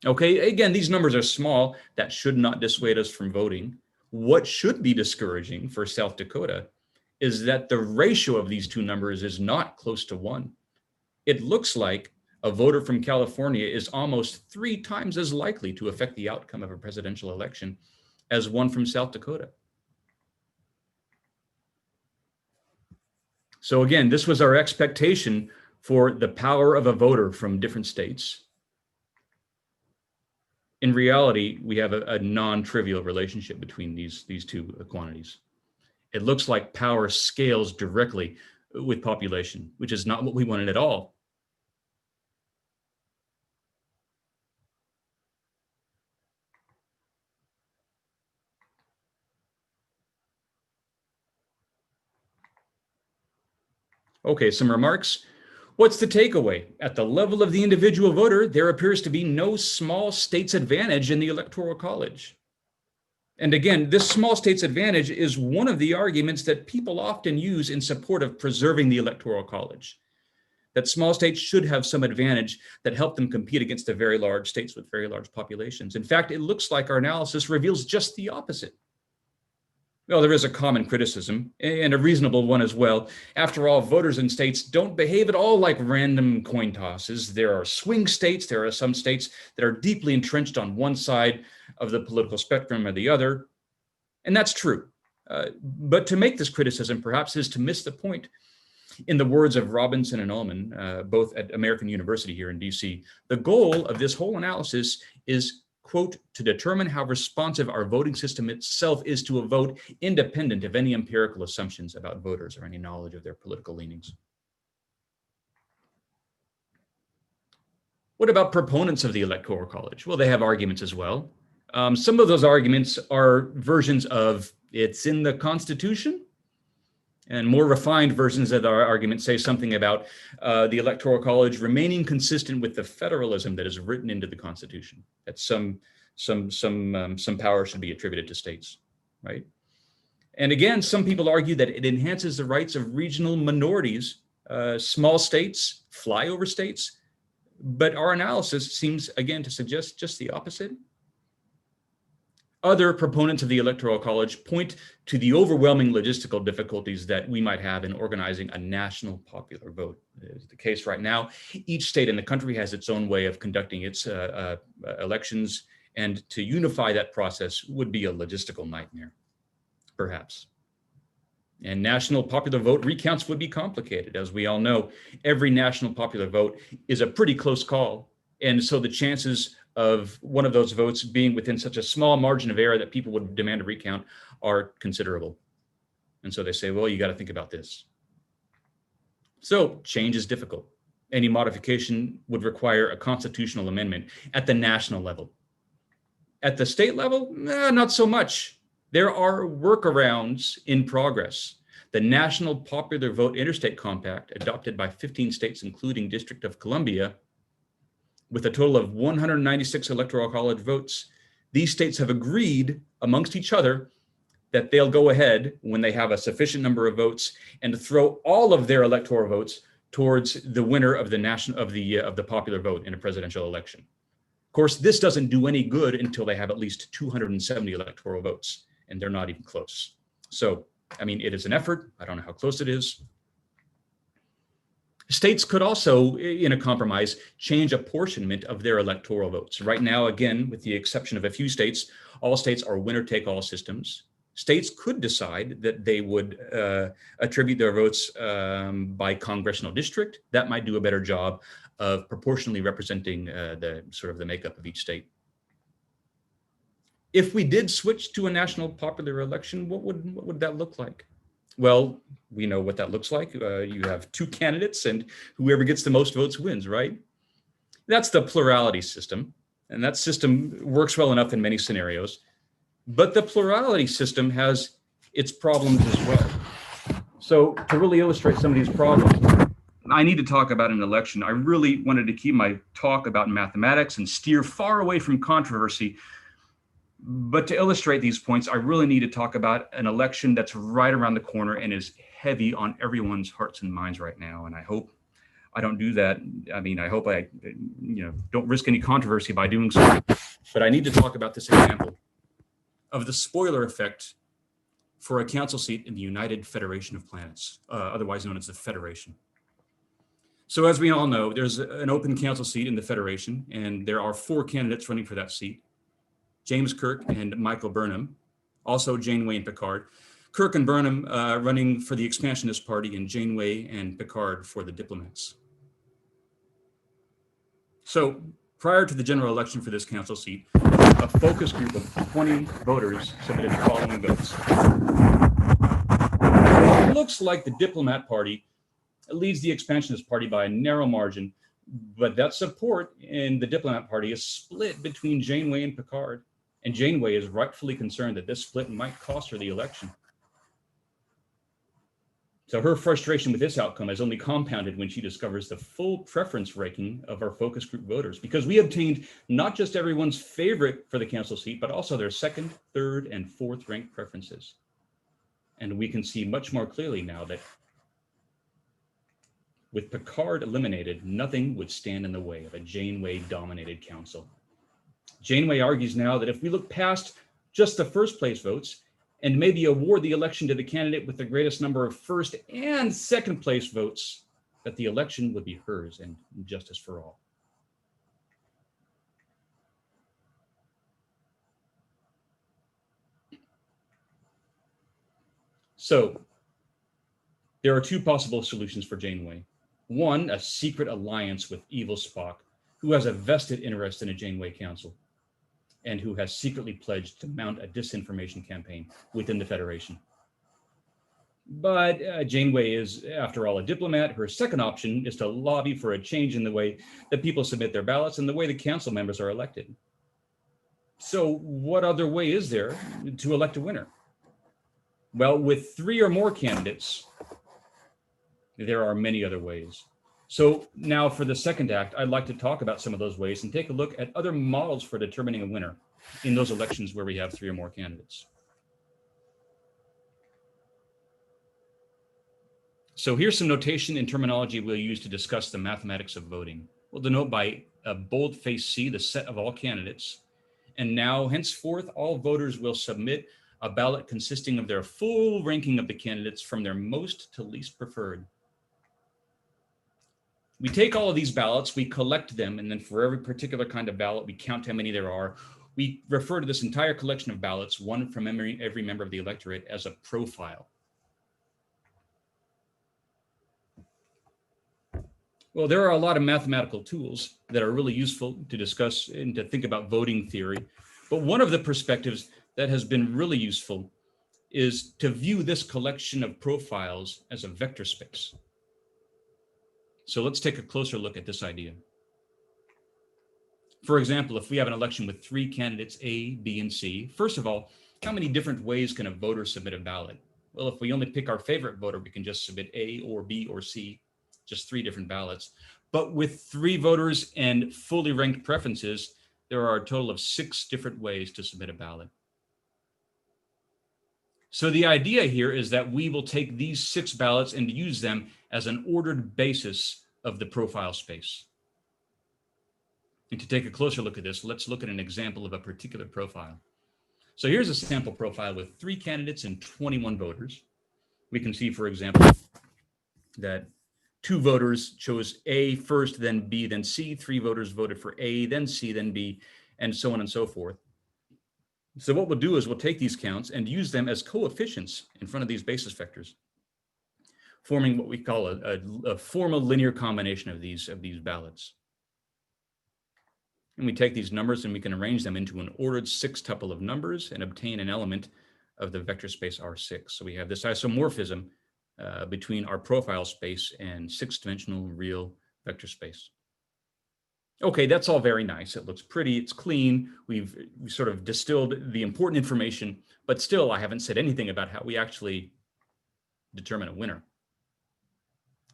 Okay, again, these numbers are small. That should not dissuade us from voting. What should be discouraging for South Dakota is that the ratio of these two numbers is not close to 1. It looks like a voter from California is almost 3 times as likely to affect the outcome of a presidential election as one from South Dakota. So again, this was our expectation for the power of a voter from different states. In reality, we have a non-trivial relationship between these two quantities. It looks like power scales directly with population, which is not what we wanted at all. Okay, some remarks. What's the takeaway? At the level of the individual voter, there appears to be no small state's advantage in the Electoral College. And again, this small state's advantage is one of the arguments that people often use in support of preserving the Electoral College. that small states should have some advantage that help them compete against the very large states with very large populations. In fact, it looks like our analysis reveals just the opposite. Well, there is a common criticism, and a reasonable one as well. After all, voters in states don't behave at all like random coin tosses. There are swing states. There are some states that are deeply entrenched on one side of the political spectrum or the other. And that's true. But to make this criticism, perhaps, is to miss the point. In the words of Robinson and Ullman, both at American University here in DC, the goal of this whole analysis is, quote, to determine how responsive our voting system itself is to a vote independent of any empirical assumptions about voters or any knowledge of their political leanings. What about proponents of the Electoral College? Well, they have arguments as well. Some of those arguments are versions of it's in the Constitution, and more refined versions of our argument say something about the Electoral College remaining consistent with the federalism that is written into the Constitution, that some power should be attributed to states, right? And again, some people argue that it enhances the rights of regional minorities, small states, flyover states, but our analysis seems, again, to suggest just the opposite. Other proponents of the Electoral College point to the overwhelming logistical difficulties that we might have in organizing a national popular vote. It's the case right now. Each state in the country has its own way of conducting its elections, and to unify that process would be a logistical nightmare, perhaps. And national popular vote recounts would be complicated. As we all know, every national popular vote is a pretty close call. And so the chances of one of those votes being within such a small margin of error that people would demand a recount are considerable. And so they say, well, you got to think about this. So change is difficult. Any modification would require a constitutional amendment at the national level. At the state level, not so much. There are workarounds in progress. The National Popular Vote Interstate Compact, adopted by 15 states, including District of Columbia, with a total of 196 Electoral College votes, these states have agreed amongst each other that they'll go ahead when they have a sufficient number of votes and throw all of their electoral votes towards the winner of the popular vote in a presidential election. Of course, this doesn't do any good until they have at least 270 electoral votes, and they're not even close. So, I mean, it is an effort. I don't know how close it is. States could also, in a compromise, change apportionment of their electoral votes. Right now, again, with the exception of a few states, all states are winner-take-all systems. States could decide that they would attribute their votes by congressional district. That might do a better job of proportionally representing the makeup of each state. If we did switch to a national popular election, what would that look like? Well, we know what that looks like. You have two candidates and whoever gets the most votes wins, right? That's the plurality system. And that system works well enough in many scenarios. But the plurality system has its problems as well. So to really illustrate some of these problems, I need to talk about an election. I really wanted to keep my talk about mathematics and steer far away from controversy. But to illustrate these points, I really need to talk about an election that's right around the corner and is heavy on everyone's hearts and minds right now. And I hope I don't do that. I mean, I hope I don't risk any controversy by doing so. But I need to talk about this example of the spoiler effect for a council seat in the United Federation of Planets, otherwise known as the Federation. So as we all know, there's an open council seat in the Federation, and there are 4 candidates running for that seat: James Kirk and Michael Burnham, also Janeway and Picard. Kirk and Burnham running for the Expansionist Party, and Janeway and Picard for the Diplomats. So prior to the general election for this council seat, a focus group of 20 voters submitted the following votes. It looks like the Diplomat Party leads the Expansionist Party by a narrow margin, but that support in the Diplomat Party is split between Janeway and Picard. And Janeway is rightfully concerned that this split might cost her the election. So her frustration with this outcome is only compounded when she discovers the full preference ranking of our focus group voters, because we obtained not just everyone's favorite for the council seat, but also their 2nd, 3rd, and 4th ranked preferences. And we can see much more clearly now that With Picard eliminated, nothing would stand in the way of a Janeway-dominated council. Janeway argues now that if we look past just the first place votes and maybe award the election to the candidate with the greatest number of first and second place votes, that the election would be hers and justice for all. So there are two possible solutions for Janeway. One, a secret alliance with evil Spock, who has a vested interest in a Janeway council and who has secretly pledged to mount a disinformation campaign within the Federation. But Janeway is, after all, a diplomat. Her second option is to lobby for a change in the way that people submit their ballots and the way the council members are elected. So what other way is there to elect a winner? Well, with 3 or more candidates, there are many other ways. So now for the second act, I'd like to talk about some of those ways and take a look at other models for determining a winner in those elections where we have 3 or more candidates. So here's some notation and terminology we'll use to discuss the mathematics of voting. We'll denote by a boldface C the set of all candidates. And now, henceforth, all voters will submit a ballot consisting of their full ranking of the candidates from their most to least preferred. We take all of these ballots, we collect them, and then for every particular kind of ballot, we count how many there are. We refer to this entire collection of ballots, one from every member of the electorate, as a profile. Well, there are a lot of mathematical tools that are really useful to discuss and to think about voting theory. But one of the perspectives that has been really useful is to view this collection of profiles as a vector space. So let's take a closer look at this idea. For example, if we have an election with 3 candidates, A, B, and C, first of all, how many different ways can a voter submit a ballot? Well, if we only pick our favorite voter, we can just submit A or B or C, just 3 different ballots. But with 3 voters and fully ranked preferences, there are a total of 6 different ways to submit a ballot. So the idea here is that we will take these 6 ballots and use them as an ordered basis of the profile space. And to take a closer look at this, let's look at an example of a particular profile. So here's a sample profile with 3 candidates and 21 voters. We can see, for example, that 2 voters chose A first, then B, then C. 3 voters voted for A, then C, then B, and so on and so forth. So what we'll do is we'll take these counts and use them as coefficients in front of these basis vectors, forming what we call a formal linear combination of these ballots. And we take these numbers and we can arrange them into an ordered 6-tuple of numbers and obtain an element of the vector space R6. So we have this isomorphism between our profile space and 6-dimensional real vector space. Okay, that's all very nice. It looks pretty, it's clean. We've sort of distilled the important information, but still I haven't said anything about how we actually determine a winner.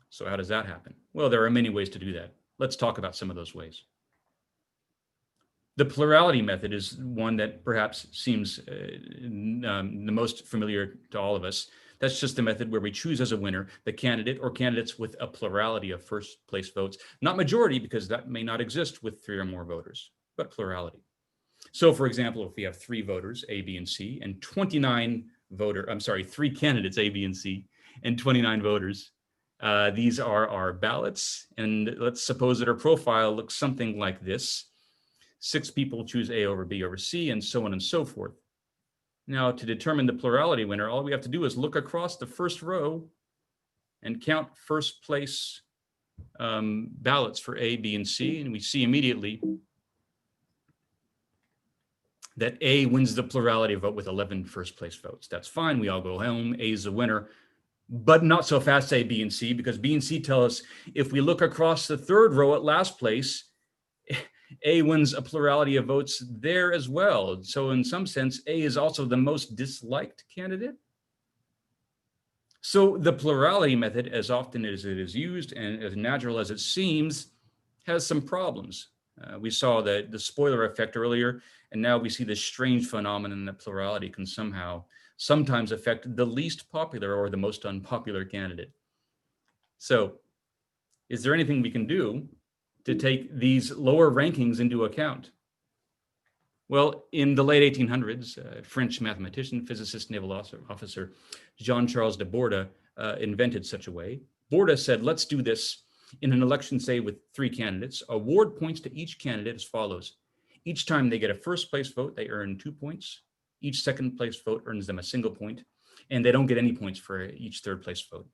So how does that happen? Well, there are many ways to do that. Let's talk about some of those ways. The plurality method is one that perhaps seems the most familiar to all of us. That's just the method where we choose as a winner the candidate or candidates with a plurality of first place votes. Not majority, because that may not exist with 3 or more voters, but plurality. So for example, if we have 3 voters, A, B, and C, and 3 candidates, A, B, and C, and 29 voters, these are our ballots. And let's suppose that our profile looks something like this. 6 people choose A over B over C, and so on and so forth. Now, to determine the plurality winner, all we have to do is look across the first row and count first place ballots for A, B, and C, and we see immediately that A wins the plurality vote with 11 first place votes. That's fine, we all go home, A is the winner, but not so fast A, B, and C, because B and C tell us if we look across the third row at last place, A wins a plurality of votes there as well. So in some sense, A is also the most disliked candidate. So the plurality method, as often as it is used and as natural as it seems, has some problems. We saw the spoiler effect earlier, and now we see this strange phenomenon that plurality can sometimes affect the least popular or the most unpopular candidate. So Is there anything we can do to take these lower rankings into account? Well, in the late 1800s, French mathematician, physicist, naval officer Jean-Charles de Borda invented such a way. Borda said, let's do this in an election, say, with 3 candidates. Award points to each candidate as follows. Each time they get a first place vote, they earn 2 points. Each second place vote earns them a single point, and they don't get any points for each third place vote.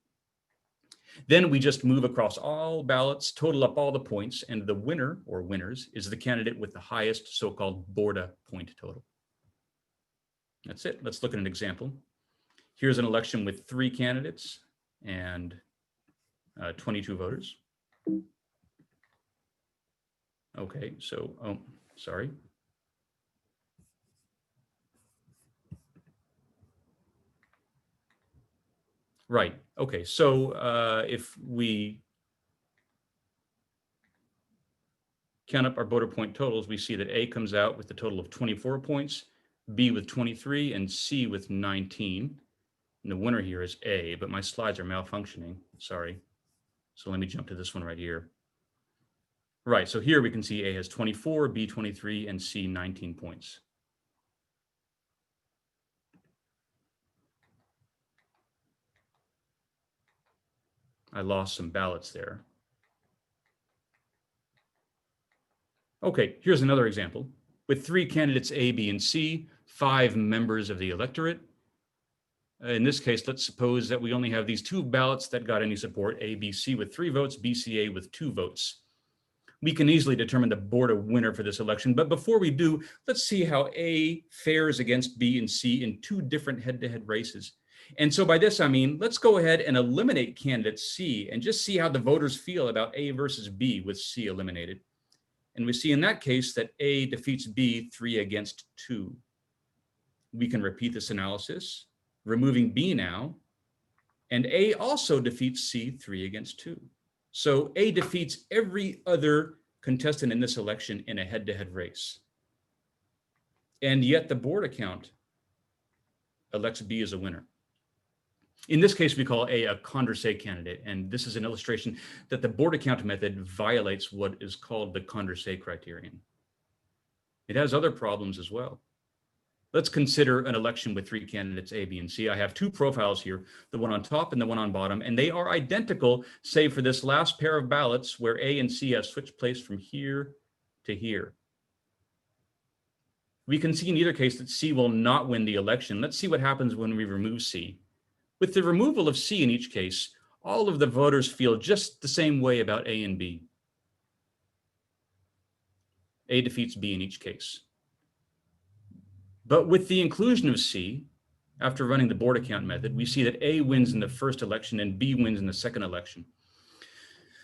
Then we just move across all ballots, total up all the points, and the winner or winners is the candidate with the highest so-called Borda point total. That's it. Let's look at an example. Here's an election with 3 candidates and 22 voters. Okay, so, oh, sorry. Right. Okay. So if we count up our voter point totals, we see that A comes out with a total of 24 points, B with 23, and C with 19. And the winner here is A, but my slides are malfunctioning. Sorry. So let me jump to this one right here. Right. So here we can see A has 24, B 23, and C 19 points. I lost some ballots there. Okay, here's another example. With 3 candidates, A, B, and C, 5 members of the electorate. In this case, let's suppose that we only have these 2 ballots that got any support, A, B, C with 3 votes, B, C, A with 2 votes. We can easily determine the Borda winner for this election, but before we do, let's see how A fares against B and C in 2 different head-to-head races. And so by this, I mean, let's go ahead and eliminate candidate C and just see how the voters feel about A versus B with C eliminated. And we see in that case that A defeats B 3 against 2. We can repeat this analysis, removing B now, and A also defeats C 3 against 2. So A defeats every other contestant in this election in a head-to-head race. And yet the Borda count elects B as a winner. In this case, we call A a Condorcet candidate, and this is an illustration that the Borda count method violates what is called the Condorcet criterion. It has other problems as well. Let's consider an election with 3 candidates, A, B, and C. I have 2 profiles here, the one on top and the one on bottom, and they are identical, save for this last pair of ballots where A and C have switched place from here to here. We can see in either case that C will not win the election. Let's see what happens when we remove C. With the removal of C in each case, all of the voters feel just the same way about A and B. A defeats B in each case. But with the inclusion of C, after running the Borda count method, we see that A wins in the first election and B wins in the second election.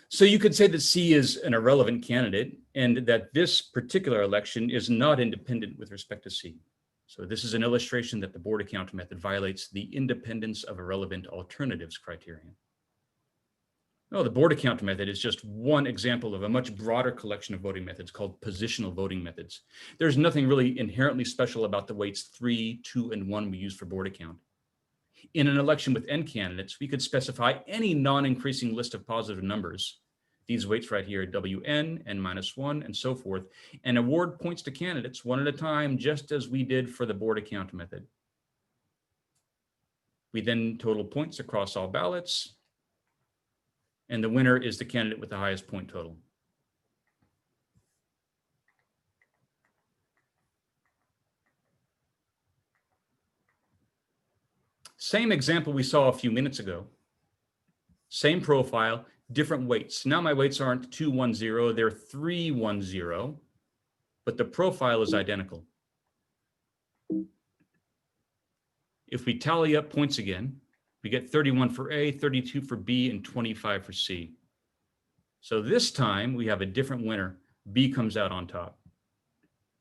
So you could say that C is an irrelevant candidate and that this particular election is not independent with respect to C. So this is an illustration that the Borda count method violates the independence of irrelevant alternatives criterion. Well, the Borda count method is just one example of a much broader collection of voting methods called positional voting methods. There's nothing really inherently special about the weights 3, 2, and 1 we use for Borda count. In an election with n candidates, we could specify any non-increasing list of positive numbers. These weights right here, Wn, n-1, and so forth, and award points to candidates one at a time, just as we did for the Borda count method. We then total points across all ballots, and the winner is the candidate with the highest point total. Same example we saw a few minutes ago. Same profile, different weights. Now my weights aren't 210, they're 310, but the profile is identical. If we tally up points again, we get 31 for A, 32 for B, and 25 for C. So this time we have a different winner. B comes out on top.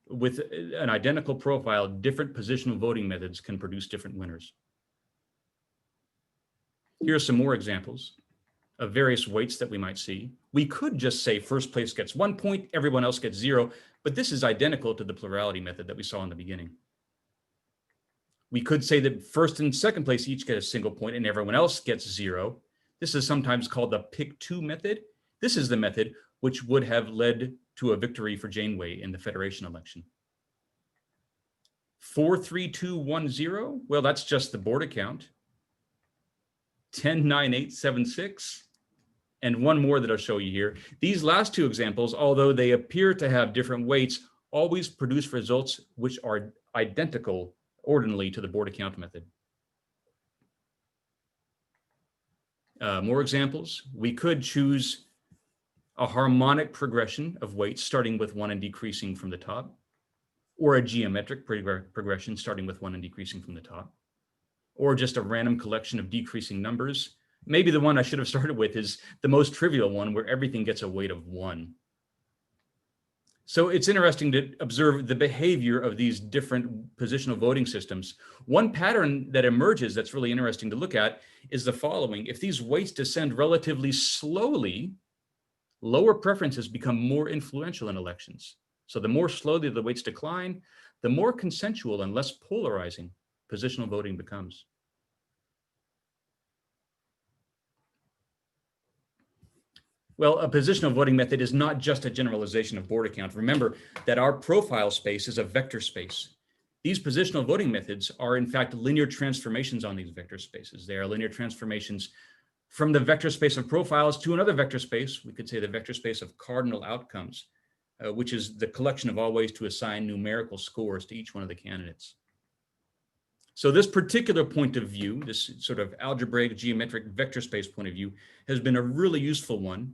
With an identical profile, different positional voting methods can produce different winners. Here are some more examples of various weights that we might see. We could just say first place gets 1 point, everyone else gets 0, but this is identical to the plurality method that we saw in the beginning. We could say that first and second place each get a single point and everyone else gets 0. This is sometimes called the pick 2 method. This is the method which would have led to a victory for Janeway in the Federation election. 43210, well, that's just the border count. 109876, and one more that I'll show you here. These last two examples, although they appear to have different weights, always produce results which are identical ordinally to the border count method. More examples. We could choose a harmonic progression of weights starting with 1 and decreasing from the top, or a geometric progression starting with 1 and decreasing from the top, or just a random collection of decreasing numbers. Maybe the one I should have started with is the most trivial one, where everything gets a weight of 1. So it's interesting to observe the behavior of these different positional voting systems. One pattern that emerges that's really interesting to look at is the following. If these weights descend relatively slowly, lower preferences become more influential in elections. So the more slowly the weights decline, the more consensual and less polarizing positional voting becomes. Well, a positional voting method is not just a generalization of border count. Remember that our profile space is a vector space. These positional voting methods are in fact linear transformations on these vector spaces. They are linear transformations from the vector space of profiles to another vector space. We could say the vector space of cardinal outcomes, which is the collection of all ways to assign numerical scores to each one of the candidates. So this particular point of view, this sort of algebraic geometric vector space point of view, has been a really useful one.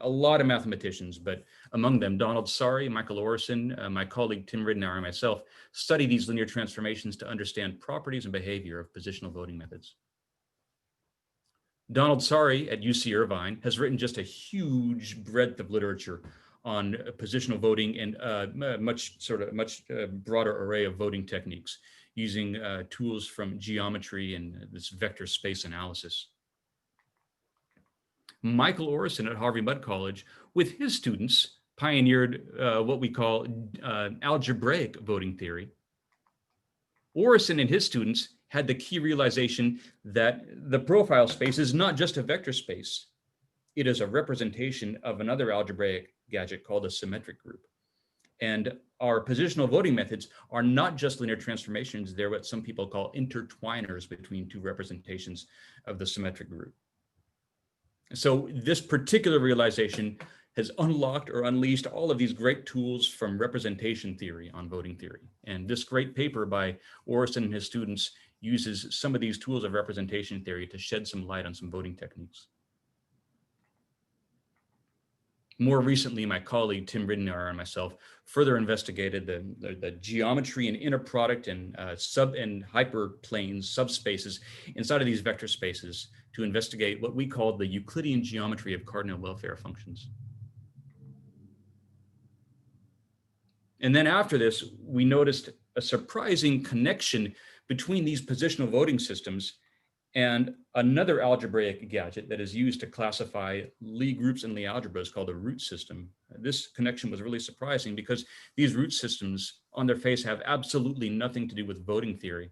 A lot of mathematicians, but among them, Donald Sari, Michael Orison, my colleague Tim Ridenour, and myself study these linear transformations to understand properties and behavior of positional voting methods. Donald Sari at UC Irvine has written just a huge breadth of literature on positional voting and a much broader array of voting techniques, using tools from geometry and this vector space analysis. Michael Orison at Harvey-Mudd College, with his students, pioneered what we call algebraic voting theory. Orison and his students had the key realization that the profile space is not just a vector space. It is a representation of another algebraic gadget called a symmetric group. And our positional voting methods are not just linear transformations, they're what some people call intertwiners between two representations of the symmetric group. So this particular realization has unlocked or unleashed all of these great tools from representation theory on voting theory. And this great paper by Orison and his students uses some of these tools of representation theory to shed some light on some voting techniques. More recently, my colleague Tim Ridenour and myself further investigated the geometry and inner product and sub and hyperplanes, subspaces inside of these vector spaces to investigate what we call the Euclidean geometry of cardinal welfare functions. And then after this, we noticed a surprising connection between these positional voting systems and another algebraic gadget that is used to classify Lie groups in Lie algebras called a root system. This connection was really surprising because these root systems on their face have absolutely nothing to do with voting theory.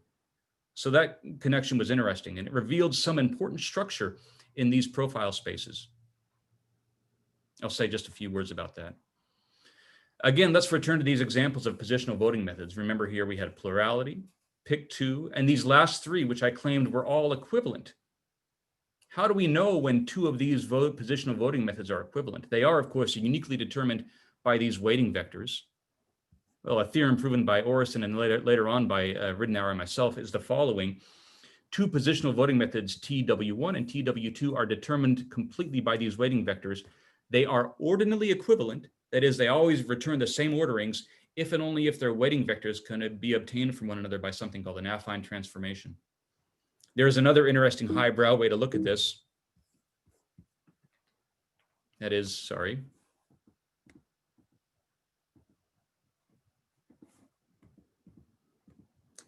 So that connection was interesting, and it revealed some important structure in these profile spaces. I'll say just a few words about that. Again, let's return to these examples of positional voting methods. Remember here we had plurality, pick two, and these last three, which I claimed were all equivalent. How do we know when two of these positional voting methods are equivalent? They are, of course, uniquely determined by these weighting vectors. Well, a theorem proven by Orison and later on by Ridenour and myself is the following. Two positional voting methods, TW1 and TW2, are determined completely by these weighting vectors. They are ordinally equivalent. That is, they always return the same orderings if and only if their weighting vectors can be obtained from one another by something called an affine transformation. There's another interesting highbrow way to look at this. That is,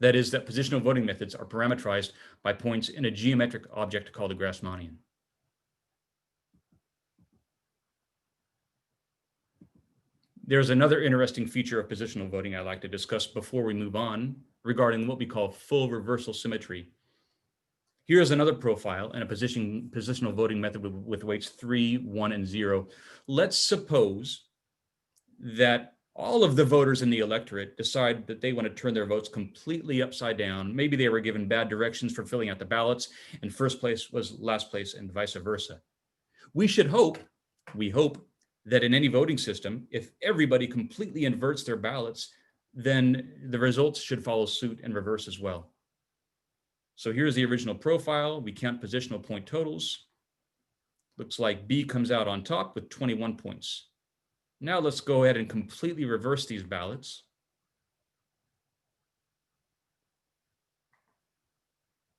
that positional voting methods are parameterized by points in a geometric object called a Grassmannian. There's another interesting feature of positional voting I'd like to discuss before we move on regarding what we call full reversal symmetry. Here's another profile and a positional voting method with weights 3, 1, and 0. Let's suppose that all of the voters in the electorate decide that they want to turn their votes completely upside down. Maybe they were given bad directions for filling out the ballots, and first place was last place, and vice versa. We hope that in any voting system, if everybody completely inverts their ballots, then the results should follow suit and reverse as well. So here's the original profile. We count positional point totals. Looks like B comes out on top with 21 points. Now let's go ahead and completely reverse these ballots.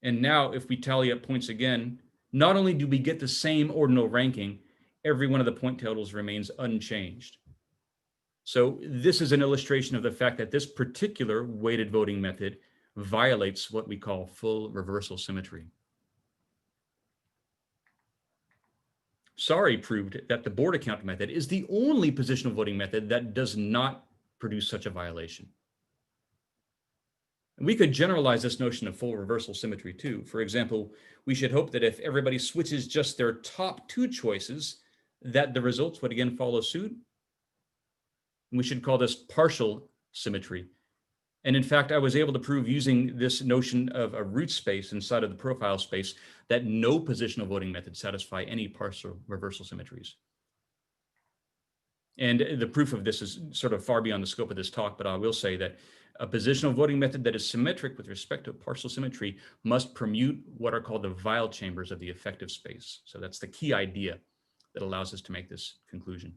And now if we tally up points again, not only do we get the same ordinal ranking, every one of the point totals remains unchanged. So this is an illustration of the fact that this particular weighted voting method violates what we call full reversal symmetry. Sorry proved that the board account method is the only positional voting method that does not produce such a violation. And we could generalize this notion of full reversal symmetry too. For example, we should hope that if everybody switches just their top 2 choices, that the results would again follow suit. And we should call this partial symmetry. And in fact, I was able to prove using this notion of a root space inside of the profile space that no positional voting methods satisfy any partial reversal symmetries. And the proof of this is sort of far beyond the scope of this talk, but I will say that a positional voting method that is symmetric with respect to partial symmetry must permute what are called the Weil chambers of the effective space. So that's the key idea that allows us to make this conclusion.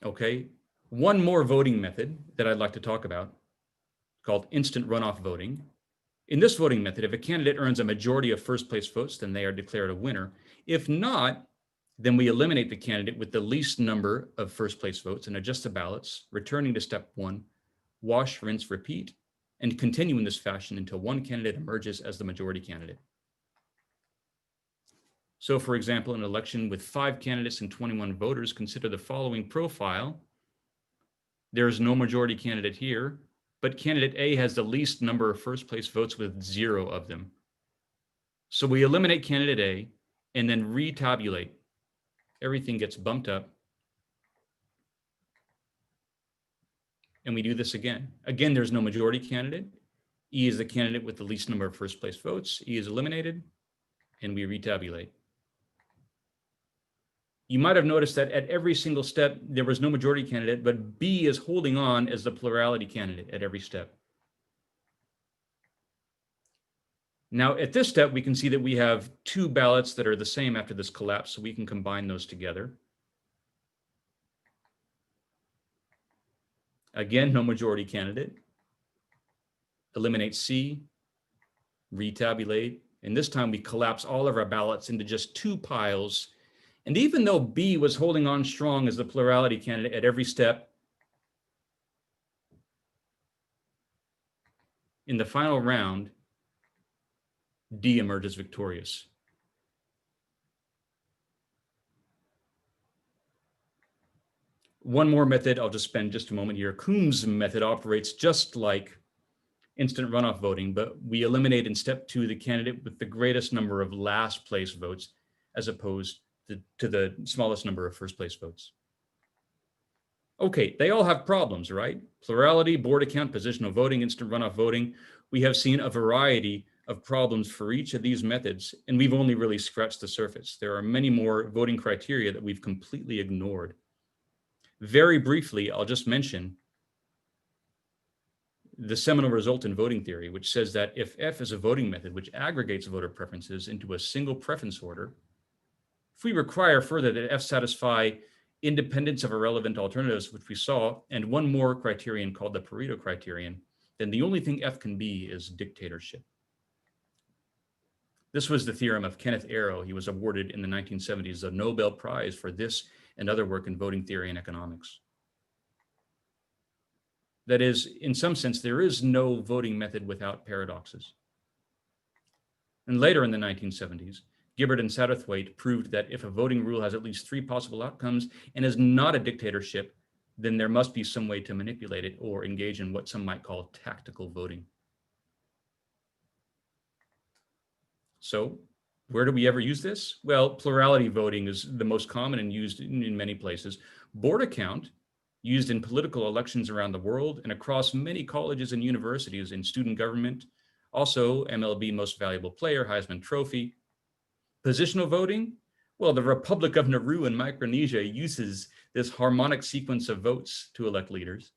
Okay, one more voting method that I'd like to talk about, called instant runoff voting. In this voting method, if a candidate earns a majority of first place votes, then they are declared a winner. If not, then we eliminate the candidate with the least number of first place votes and adjust the ballots, returning to step 1, wash, rinse, repeat, and continue in this fashion until one candidate emerges as the majority candidate. So for example, an election with 5 candidates and 21 voters, consider the following profile. There is no majority candidate here, but candidate A has the least number of first place votes with 0 of them. So we eliminate candidate A and then retabulate. Everything gets bumped up. And we do this again. Again, there's no majority candidate. E is the candidate with the least number of first place votes. E is eliminated, and we retabulate. You might have noticed that at every single step, there was no majority candidate, but B is holding on as the plurality candidate at every step. Now, at this step, we can see that we have 2 ballots that are the same after this collapse, so we can combine those together. Again, no majority candidate. Eliminate C, retabulate, and this time we collapse all of our ballots into just 2 piles. And even though B was holding on strong as the plurality candidate at every step, in the final round, D emerges victorious. One more method, I'll just spend just a moment here. Coombs' method operates just like instant runoff voting, but we eliminate in step 2 the candidate with the greatest number of last place votes as opposed to the smallest number of first place votes. Okay, they all have problems, right? Plurality, board account, positional voting, instant runoff voting. We have seen a variety of problems for each of these methods, and we've only really scratched the surface. There are many more voting criteria that we've completely ignored. Very briefly, I'll just mention the seminal result in voting theory, which says that if F is a voting method which aggregates voter preferences into a single preference order, if we require further that F satisfy independence of irrelevant alternatives, which we saw, and one more criterion called the Pareto criterion, then the only thing F can be is dictatorship. This was the theorem of Kenneth Arrow. He was awarded in the 1970s the Nobel Prize for this and other work in voting theory and economics. That is, in some sense, there is no voting method without paradoxes. And later in the 1970s, Gibbard and Satterthwaite proved that if a voting rule has at least 3 possible outcomes and is not a dictatorship, then there must be some way to manipulate it or engage in what some might call tactical voting. So where do we ever use this? Well, plurality voting is the most common and used in many places. Border count, used in political elections around the world and across many colleges and universities in student government. Also, MLB Most Valuable Player, Heisman Trophy. Positional voting, well, the Republic of Nauru in Micronesia uses this harmonic sequence of votes to elect leaders.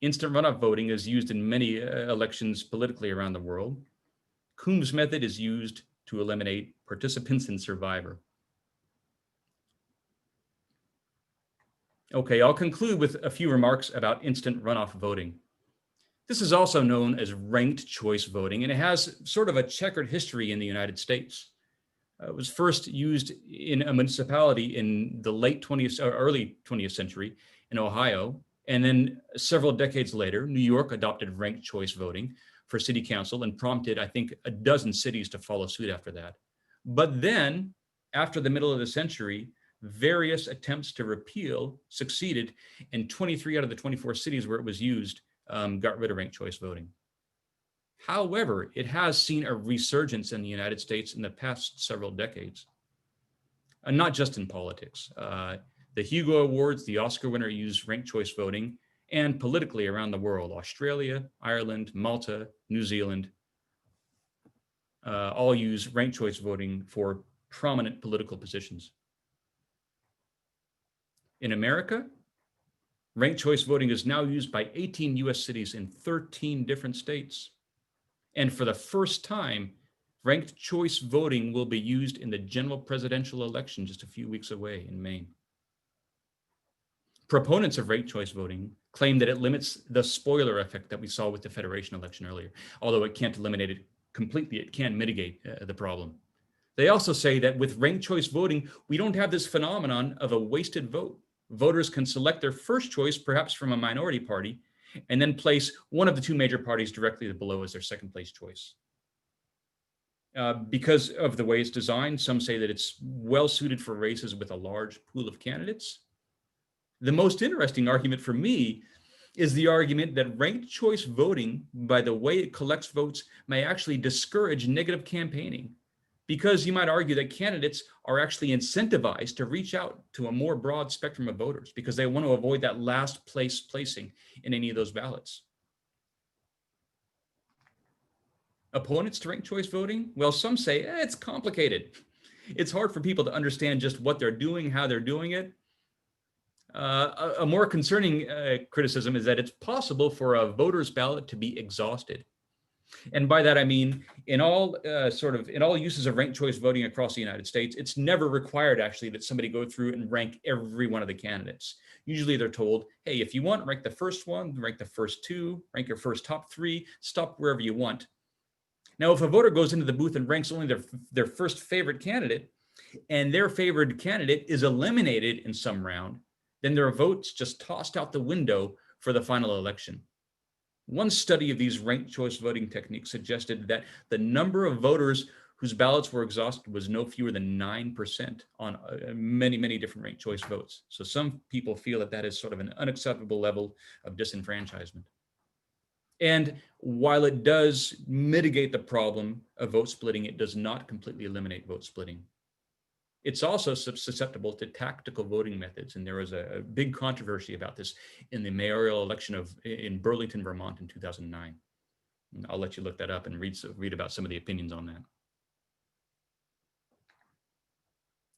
Instant runoff voting is used in many elections politically around the world. Coombs method is used to eliminate participants in Survivor. Okay, I'll conclude with a few remarks about instant runoff voting. This is also known as ranked choice voting, and it has sort of a checkered history in the United States. It was first used in a municipality in the late 20th or early 20th century in Ohio. And then several decades later, New York adopted ranked choice voting for city council and prompted, I think, a dozen cities to follow suit after that. But then, after the middle of the century, various attempts to repeal succeeded, and 23 out of the 24 cities where it was used got rid of ranked choice voting. However, it has seen a resurgence in the United States in the past several decades, and not just in politics. The Hugo Awards, the Oscar winner used ranked choice voting, and politically around the world, Australia, Ireland, Malta, New Zealand, all use ranked choice voting for prominent political positions. In America, ranked choice voting is now used by 18 US cities in 13 different states. And for the first time, ranked choice voting will be used in the general presidential election just a few weeks away in Maine. Proponents of ranked choice voting claim that it limits the spoiler effect that we saw with the federation election earlier. Although it can't eliminate it completely, it can mitigate the problem. They also say that with ranked choice voting, we don't have this phenomenon of a wasted vote. Voters can select their first choice, perhaps from a minority party, and then place one of the two major parties directly below as their second place choice. Because of the way it's designed, some say that it's well suited for races with a large pool of candidates. The most interesting argument for me is the argument that ranked choice voting, by the way it collects votes, may actually discourage negative campaigning, because you might argue that candidates are actually incentivized to reach out to a more broad spectrum of voters because they want to avoid that last place placing in any of those ballots. Opponents to ranked choice voting? Well, some say it's complicated. It's hard for people to understand just what they're doing, how they're doing it. A more concerning criticism is that it's possible for a voter's ballot to be exhausted. And by that, I mean, in all uses of ranked choice voting across the United States, it's never required actually that somebody go through and rank every one of the candidates. Usually they're told, hey, if you want, rank the first one, rank the first two, rank your first top three, stop wherever you want. Now, if a voter goes into the booth and ranks only their first favorite candidate, and their favorite candidate is eliminated in some round, then their vote's just tossed out the window for the final election. One study of these ranked choice voting techniques suggested that the number of voters whose ballots were exhausted was no fewer than 9% on many, many different ranked choice votes. So some people feel that that is sort of an unacceptable level of disenfranchisement. And while it does mitigate the problem of vote splitting, it does not completely eliminate vote splitting. It's also susceptible to tactical voting methods. And there was a big controversy about this in the mayoral election in Burlington, Vermont in 2009. And I'll let you look that up and read about some of the opinions on that.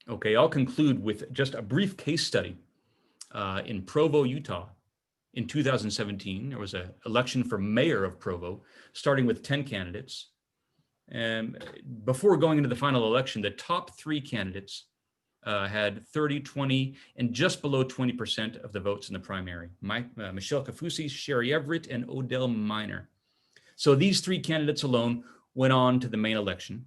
Okay, I'll conclude with just a brief case study. In Provo, Utah, in 2017, there was an election for mayor of Provo, starting with 10 candidates. And before going into the final election, the top three candidates had 30, 20, and just below 20% of the votes in the primary. Michelle Kafusi, Sherry Everett, and Odell Minor. So these three candidates alone went on to the main election.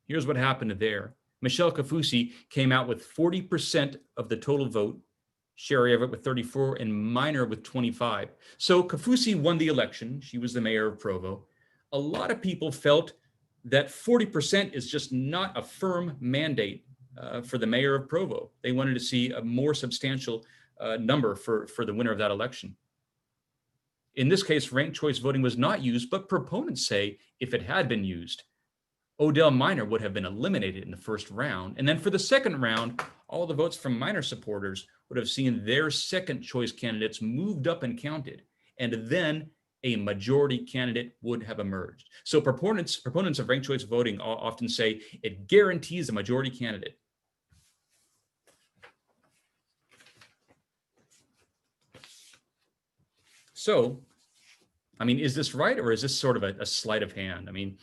Here's what happened there. Michelle Kafusi came out with 40% of the total vote, Sherry Everett with 34, and Minor with 25. So Kafusi won the election. She was the mayor of Provo. A lot of people felt that 40% is just not a firm mandate for the mayor of Provo. They wanted to see a more substantial number for the winner of that election. In this case, ranked choice voting was not used, but proponents say if it had been used, Odell Minor would have been eliminated in the first round. And then for the second round, all the votes from Minor supporters would have seen their second choice candidates moved up and counted. And then a majority candidate would have emerged. So proponents of ranked choice voting often say it guarantees a majority candidate. So, I mean, is this right, or is this sort of a sleight of hand? I mean,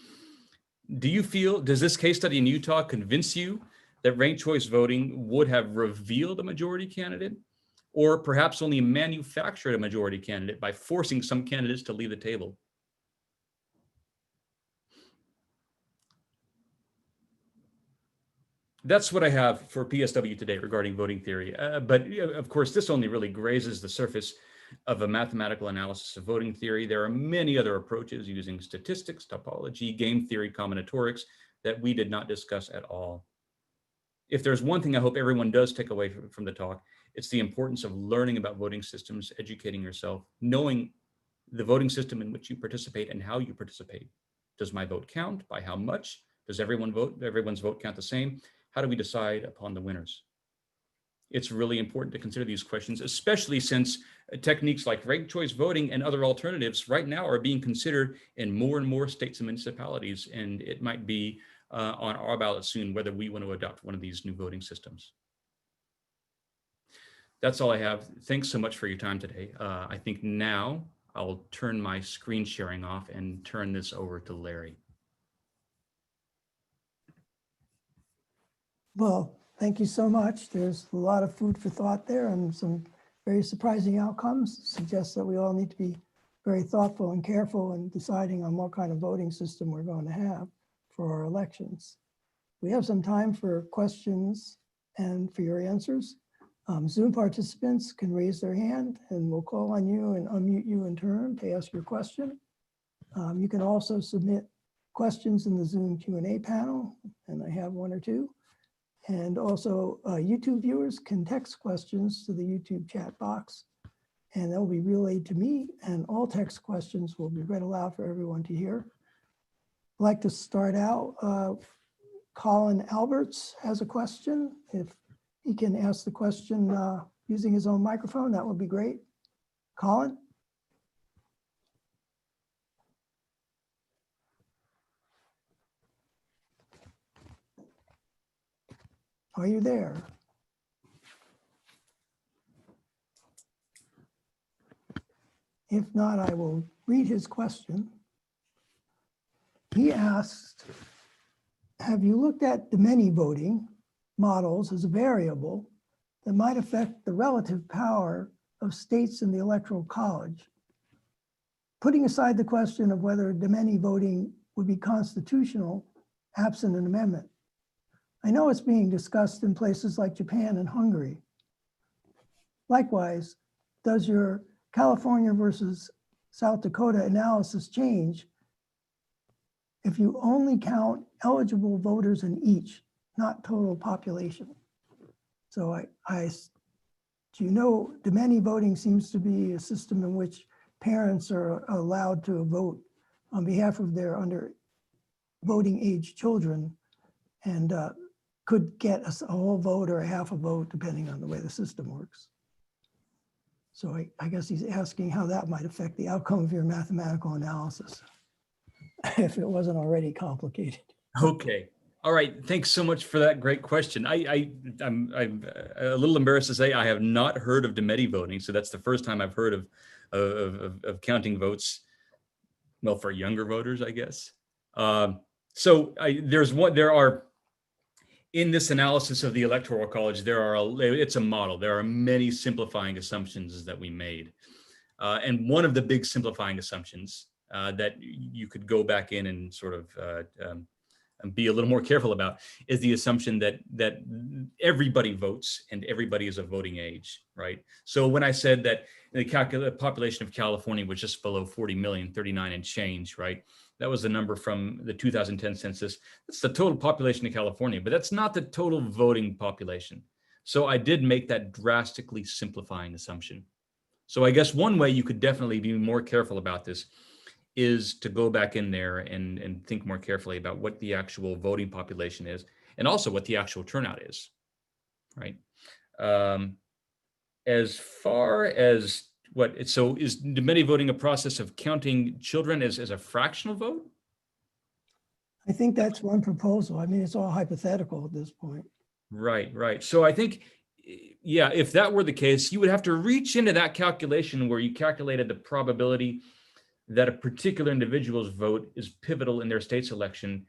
does this case study in Utah convince you that ranked choice voting would have revealed a majority candidate, or perhaps only manufactured a majority candidate by forcing some candidates to leave the table? That's what I have for PSW today regarding voting theory. But of course, this only really grazes the surface of a mathematical analysis of voting theory. There are many other approaches using statistics, topology, game theory, combinatorics that we did not discuss at all. If there's one thing I hope everyone does take away from the talk, it's the importance of learning about voting systems, educating yourself, knowing the voting system in which you participate and how you participate. Does my vote count? By how much? Does everyone's vote count the same? How do we decide upon the winners? It's really important to consider these questions, especially since techniques like ranked choice voting and other alternatives right now are being considered in more and more states and municipalities, and it might be on our ballot soon whether we want to adopt one of these new voting systems. That's all I have. Thanks so much for your time today. I think now I'll turn my screen sharing off and turn this over to Larry. Well, thank you so much. There's a lot of food for thought there and some very surprising outcomes. Suggests that we all need to be very thoughtful and careful in deciding on what kind of voting system we're going to have for our elections. We have some time for questions and for your answers. Zoom participants can raise their hand and we'll call on you and unmute you in turn to ask your question. You can also submit questions in the Zoom Q&A panel, and I have one or two. And also YouTube viewers can text questions to the YouTube chat box, and they'll be relayed to me, and all text questions will be read aloud for everyone to hear. I'd like to start out. Colin Alberts has a question. If he can ask the question using his own microphone, that would be great. Colin? Are you there? If not, I will read his question. He asked, have you looked at the many voting models as a variable that might affect the relative power of states in the Electoral College? Putting aside the question of whether the many voting would be constitutional absent an amendment. I know it's being discussed in places like Japan and Hungary. Likewise, does your California versus South Dakota analysis change if you only count eligible voters in each, not total population? So do you know, the many voting seems to be a system in which parents are allowed to vote on behalf of their under voting age children, and could get a whole vote or a half a vote depending on the way the system works. So I guess he's asking how that might affect the outcome of your mathematical analysis, if it wasn't already complicated. Okay. All right. Thanks so much for that great question. I'm a little embarrassed to say I have not heard of Demeti voting. So that's the first time I've heard of counting votes, well, for younger voters, I guess. There are, in this analysis of the Electoral College, it's a model. There are many simplifying assumptions that we made. And one of the big simplifying assumptions that you could go back in and sort of and be a little more careful about is the assumption that everybody votes and everybody is of voting age, right? So when I said that the population of California was just below 40 million, 39 and change, right? That was the number from the 2010 census. That's the total population of California, but that's not the total voting population. So I did make that drastically simplifying assumption. So I guess one way you could definitely be more careful about this is to go back in there and think more carefully about what the actual voting population is and also what the actual turnout is, right? As far as so is dementi voting a process of counting children as a fractional vote? I think that's one proposal. I mean, it's all hypothetical at this point. Right. So I think, yeah, if that were the case, you would have to reach into that calculation where you calculated the probability that a particular individual's vote is pivotal in their state's election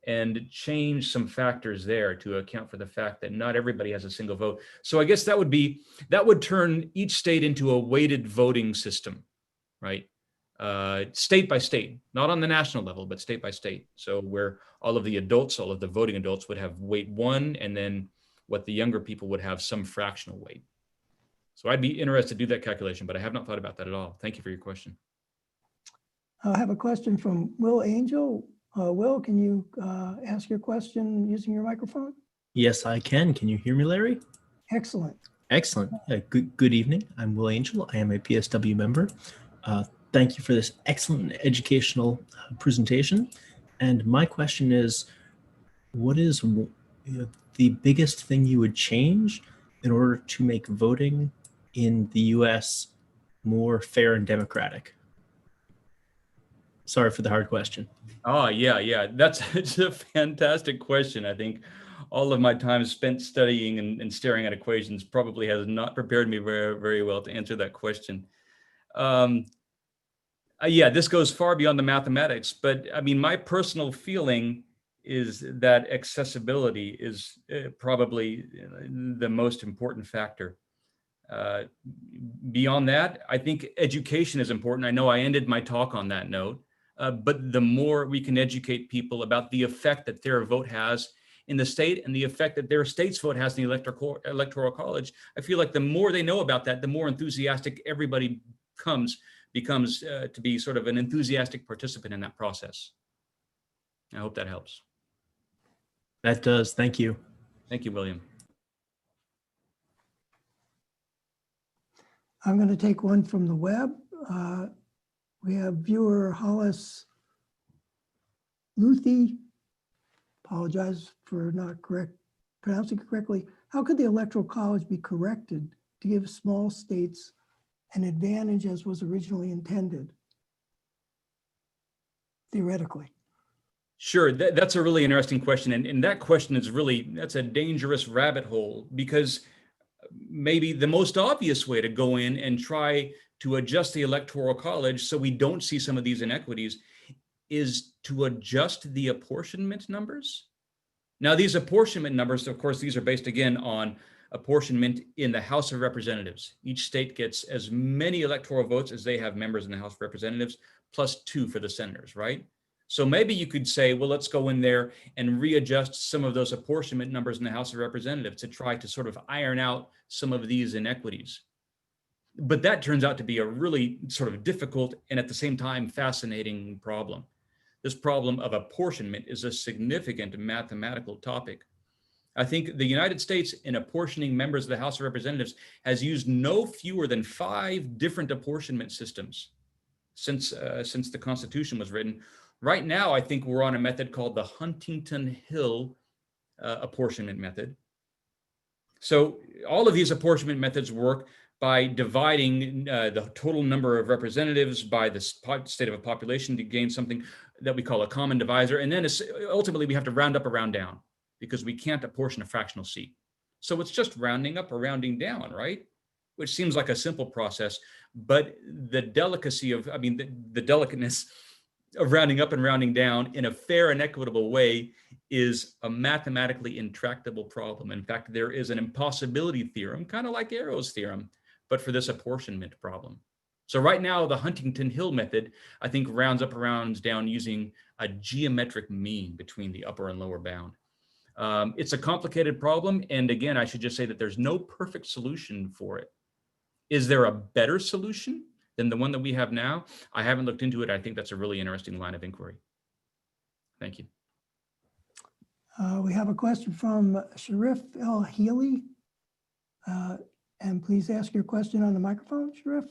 and change some factors there to account for the fact that not everybody has a single vote. So I guess that would turn each state into a weighted voting system, right? State by state, not on the national level, but state by state. So where all of the voting adults would have weight 1, and then what the younger people would have some fractional weight. So I'd be interested to do that calculation, but I have not thought about that at all. Thank you for your question. I have a question from Will Angel. Will, can you ask your question using your microphone? Yes, I can. Can you hear me, Larry? Excellent. Excellent. Good evening. I'm Will Angel. I am a PSW member. Thank you for this excellent educational presentation. And my question is, what is the biggest thing you would change in order to make voting in the US more fair and democratic? Sorry for the hard question. Oh, yeah. It's a fantastic question. I think all of my time spent studying and staring at equations probably has not prepared me very, very well to answer that question. Yeah, this goes far beyond the mathematics, but I mean, my personal feeling is that accessibility is probably the most important factor. Beyond that, I think education is important. I know I ended my talk on that note, but the more we can educate people about the effect that their vote has in the state and the effect that their state's vote has in the electoral college, I feel like the more they know about that, the more enthusiastic everybody becomes to be sort of an enthusiastic participant in that process. I hope that helps. That does. Thank you. Thank you, William. I'm going to take one from the web. We have viewer Hollis Luthi. Apologize for not pronouncing it correctly. How could the Electoral College be corrected to give small states an advantage as was originally intended, theoretically? Sure, that's a really interesting question. And that question is that's a dangerous rabbit hole, because maybe the most obvious way to go in and try to adjust the Electoral College so we don't see some of these inequities is to adjust the apportionment numbers. Now, these apportionment numbers, of course, these are based again on apportionment in the House of Representatives. Each state gets as many electoral votes as they have members in the House of Representatives, plus 2 for the senators, right? So maybe you could say, well, let's go in there and readjust some of those apportionment numbers in the House of Representatives to try to sort of iron out some of these inequities. But that turns out to be a really sort of difficult and at the same time fascinating problem. This problem of apportionment is a significant mathematical topic. I think the United States, in apportioning members of the House of Representatives, has used no fewer than 5 different apportionment systems since the Constitution was written. Right now, I think we're on a method called the Huntington Hill apportionment method. So all of these apportionment methods work by dividing the total number of representatives by the state of a population to gain something that we call a common divisor. And then ultimately we have to round up or round down, because we can't apportion a fractional seat. So it's just rounding up or rounding down, right? Which seems like a simple process, but the delicacy of, the delicateness of rounding up and rounding down in a fair and equitable way is a mathematically intractable problem. In fact, there is an impossibility theorem, kind of like Arrow's theorem, but for this apportionment problem. So right now, the Huntington Hill method, I think, rounds up or rounds down using a geometric mean between the upper and lower bound. It's a complicated problem. And again, I should just say that there's no perfect solution for it. Is there a better solution than the one that we have now? I haven't looked into it. I think that's a really interesting line of inquiry. Thank you. We have a question from Sharif El Healy. And please ask your question on the microphone, Sharif.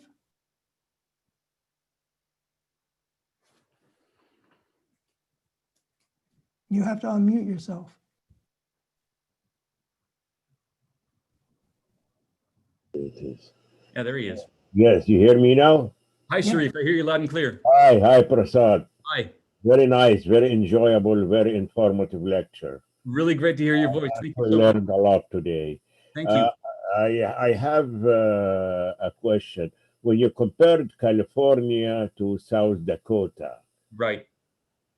You have to unmute yourself. Yeah, there he is. Yes, you hear me now? Hi, Yeah. Sharif. I hear you loud and clear. Hi, Prasad. Hi. Very nice, very enjoyable, very informative lecture. Really great to hear your voice. Thank I you so much. learned a lot today. Thank you. I have a question. When you compared California to South Dakota, Right.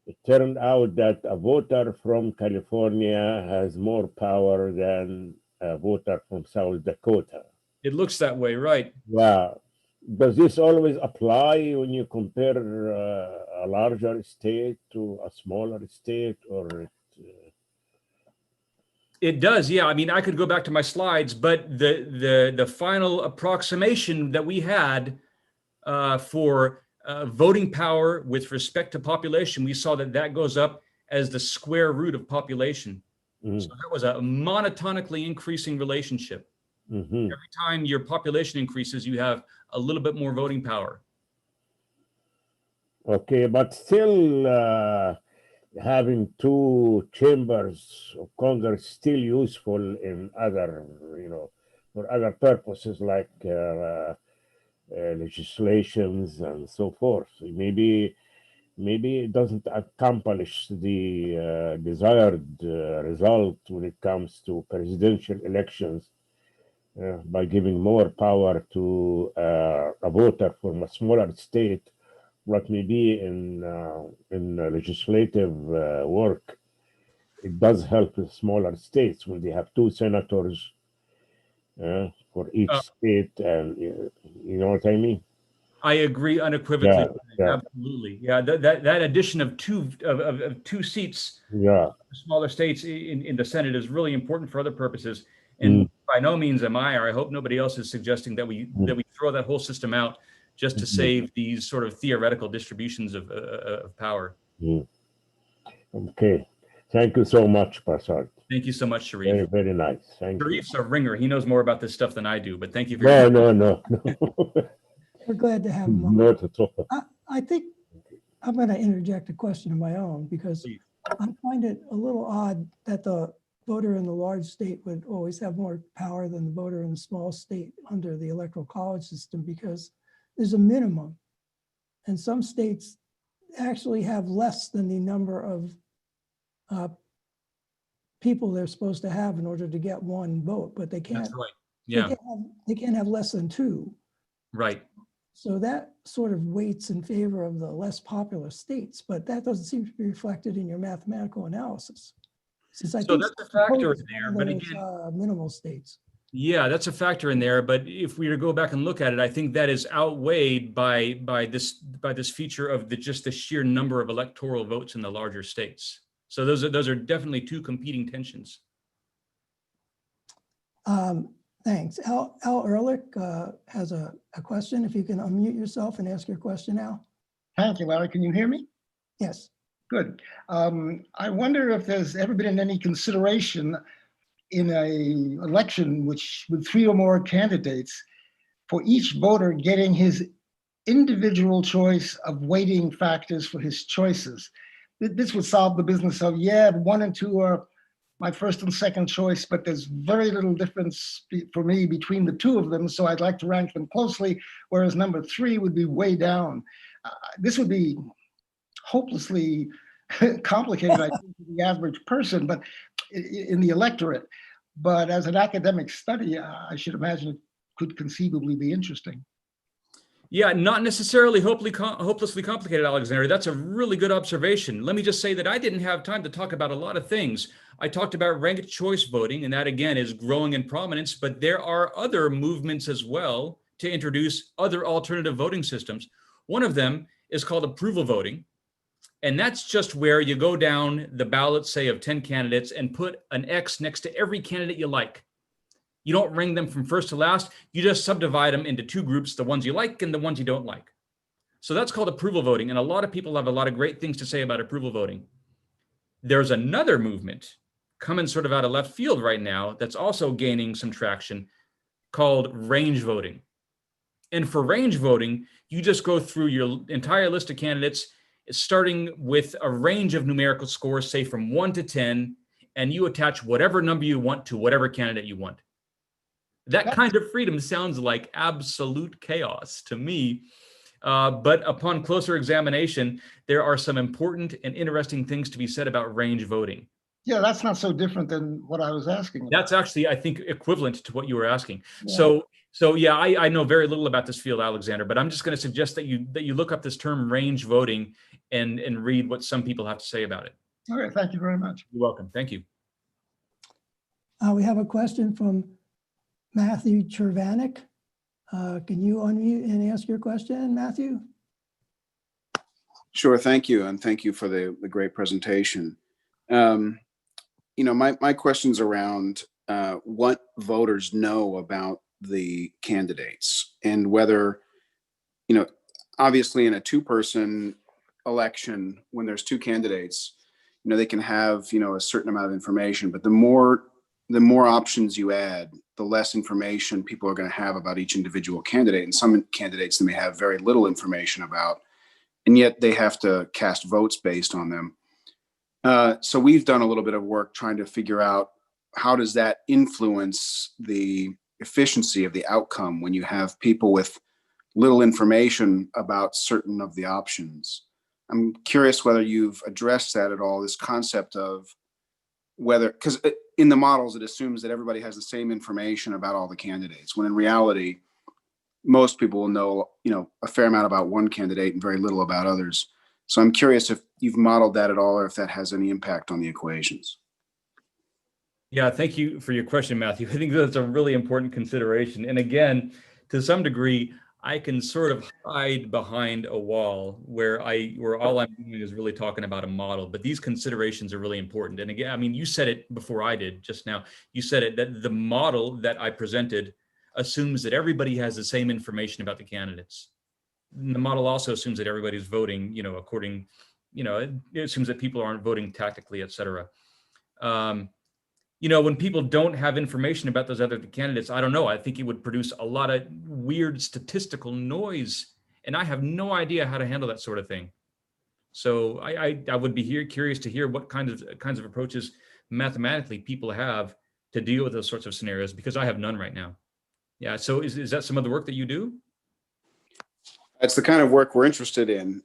it turned out that a voter from California has more power than a voter from South Dakota. It looks that way, right? Yeah. Does this always apply when you compare a larger state to a smaller state, or It does, yeah. I mean, I could go back to my slides, but the final approximation that we had for voting power with respect to population, we saw that that goes up as the square root of population. So that was a monotonically increasing relationship. Every time your population increases, you have a little bit more voting power. okay, but still having two chambers of Congress still useful in other, for other purposes like legislations and so forth. Maybe it doesn't accomplish the desired result when it comes to presidential elections by giving more power to a voter from a smaller state, what may be in legislative work. It does help the smaller states when they have two senators for each state, and you know what I mean. I agree unequivocally. Yeah. Absolutely. Yeah, that addition of two seats, smaller states in the Senate is really important for other purposes. And by no means am I, or I hope nobody else is suggesting that we throw that whole system out just to save these sort of theoretical distributions of power. Okay. Thank you so much, Prasad. Thank you so much, Sharif. Very, very nice. Thank you. Sharif's a ringer. He knows more about this stuff than I do, but thank you for No. We're glad to have him on. Not at all. I think I'm going to interject a question of my own, because Please. I find it a little odd that the voter in the large state would always have more power than the voter in the small state under the electoral college system, because there's a minimum. And some states actually have less than the number of people they're supposed to have in order to get one vote, but they can't. That's right. Yeah. They can't have less than two. Right. So that sort of weights in favor of the less popular states, but that doesn't seem to be reflected in your mathematical analysis. Since I think that's a factor in there, but those, again, minimal states. yeah, that's a factor in there. But if we were to go back and look at it, I think that is outweighed by this feature of just the sheer number of electoral votes in the larger states. So those are definitely two competing tensions. Thanks. Al Ehrlich has a question. If you can unmute yourself and ask your question, Al. Thank you, Larry. Can you hear me? Yes. Good. I wonder if there's ever been any consideration in a election with three or more candidates for each voter getting his individual choice of weighting factors for his choices. This would solve the business of, yeah, 1 and 2 are my first and second choice, but there's very little difference for me between the two of them, so I'd like to rank them closely, whereas number 3 would be way down. This would be hopelessly complicated, I think, for the average person, but in the electorate. But as an academic study, I should imagine it could conceivably be interesting. Yeah, not necessarily hopelessly complicated, Alexander. That's a really good observation. Let me just say that I didn't have time to talk about a lot of things. I talked about ranked choice voting, and that again is growing in prominence, but there are other movements as well to introduce other alternative voting systems. One of them is called approval voting. And that's just where you go down the ballot, say, of 10 candidates and put an X next to every candidate you like. You don't rank them from first to last. You just subdivide them into two groups, the ones you like and the ones you don't like. So that's called approval voting. And a lot of people have a lot of great things to say about approval voting. There's another movement coming sort of out of left field right now that's also gaining some traction called range voting. And for range voting, you just go through your entire list of candidates starting with a range of numerical scores, say from 1 to 10, and you attach whatever number you want to whatever candidate you want. That kind of freedom sounds like absolute chaos to me. But upon closer examination, there are some important and interesting things to be said about range voting. Yeah, that's not so different than what I was asking about. That's actually, I think, equivalent to what you were asking. Yeah. So yeah, I know very little about this field, Alexander, but I'm just going to suggest that you look up this term range voting and read what some people have to say about it. All right, thank you very much. You're welcome. Thank you. We have a question from Matthew Chervanek. Can you unmute and ask your question, Matthew? Sure, thank you, and thank you for the great presentation. My question's around what voters know about the candidates and whether, obviously in a two-person election, when there's two candidates, they can have, a certain amount of information, but the more options you add, the less information people are going to have about each individual candidate. And some candidates they may have very little information about, and yet they have to cast votes based on them. So we've done a little bit of work trying to figure out how does that influence the efficiency of the outcome when you have people with little information about certain of the options. I'm curious whether you've addressed that at all, this concept of whether, because in the models, it assumes that everybody has the same information about all the candidates, when in reality, most people will know, a fair amount about one candidate and very little about others. So I'm curious if you've modeled that at all or if that has any impact on the equations. Yeah, thank you for your question, Matthew. I think that's a really important consideration. And again, to some degree, I can sort of hide behind a wall where all I'm doing is really talking about a model, but these considerations are really important. And again, I mean, you said it before I did just now. You said it, that the model that I presented assumes that everybody has the same information about the candidates. And the model also assumes that everybody's voting, it assumes that people aren't voting tactically, et cetera. When people don't have information about those other candidates, I don't know. I think it would produce a lot of weird statistical noise, and I have no idea how to handle that sort of thing. So I would be curious to hear what kinds of approaches mathematically people have to deal with those sorts of scenarios, because I have none right now. Yeah. So is that some of the work that you do? That's the kind of work we're interested in,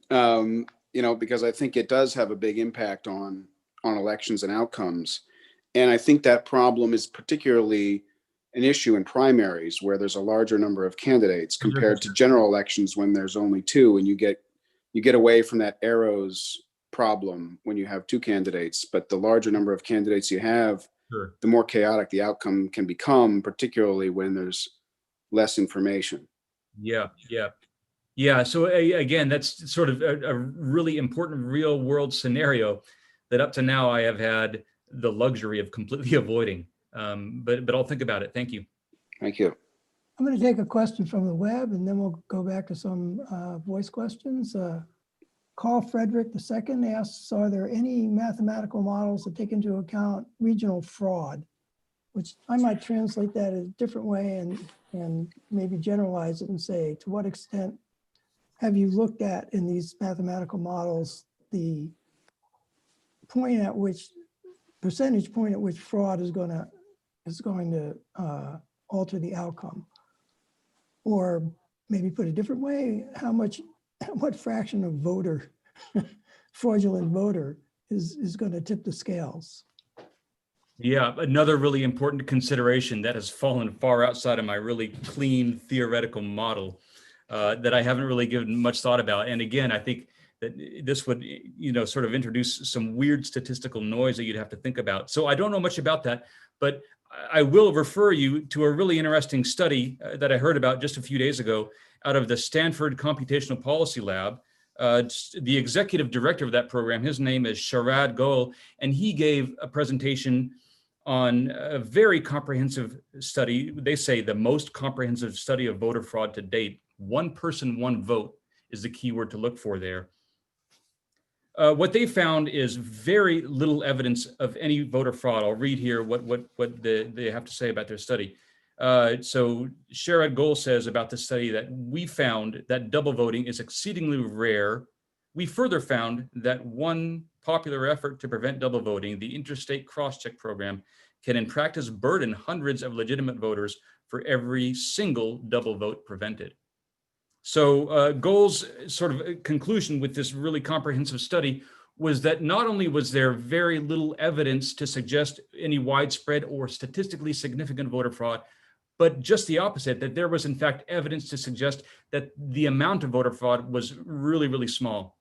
because I think it does have a big impact on elections and outcomes. And I think that problem is particularly an issue in primaries where there's a larger number of candidates compared to general elections when there's only two, and you get away from that arrows problem when you have two candidates. But the larger number of candidates you have, Sure. the more chaotic the outcome can become, particularly when there's less information. Yeah. So again, that's sort of a really important real world scenario that up to now I have had the luxury of completely avoiding. But I'll think about it. Thank you. Thank you. I'm going to take a question from the web, and then we'll go back to some voice questions. Carl Frederick II asks, are there any mathematical models that take into account regional fraud? Which I might translate that a different way and maybe generalize it and say, to what extent have you looked at in these mathematical models the percentage point at which fraud is going to alter the outcome? Or maybe put a different way, what fraction of fraudulent voter is going to tip the scales? Yeah, another really important consideration that has fallen far outside of my really clean theoretical model that I haven't really given much thought about. And again, I think that this would, sort of introduce some weird statistical noise that you'd have to think about. So I don't know much about that, but I will refer you to a really interesting study that I heard about just a few days ago out of the Stanford Computational Policy Lab. The executive director of that program, his name is Sharad Goel, and he gave a presentation on a very comprehensive study. They say the most comprehensive study of voter fraud to date. One person, one vote is the key word to look for there. What they found is very little evidence of any voter fraud. I'll read here what they have to say about their study. So Sharad Goel says about the study that we found that double voting is exceedingly rare We further found that one popular effort to prevent double voting, the interstate cross-check program, can in practice burden hundreds of legitimate voters for every single double vote prevented. So Goal's sort of conclusion with this really comprehensive study was that not only was there very little evidence to suggest any widespread or statistically significant voter fraud, but just the opposite, that there was in fact evidence to suggest that the amount of voter fraud was really, really small.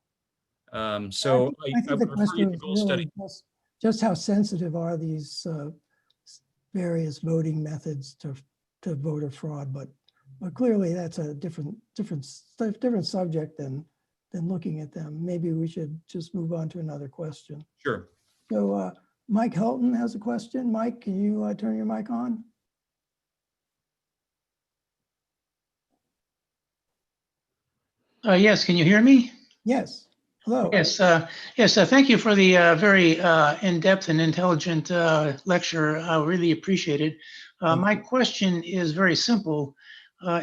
I think the would refer you question to is Goal's study. really just how sensitive are these various voting methods to voter fraud, but clearly that's a different subject than looking at them. Maybe we should just move on to another question. Sure. So Mike Helton has a question. Mike, can you turn your mic on? Yes, can you hear me? Yes. Hello. Yes, thank you for the very in-depth and intelligent lecture. I really appreciate it. My question is very simple.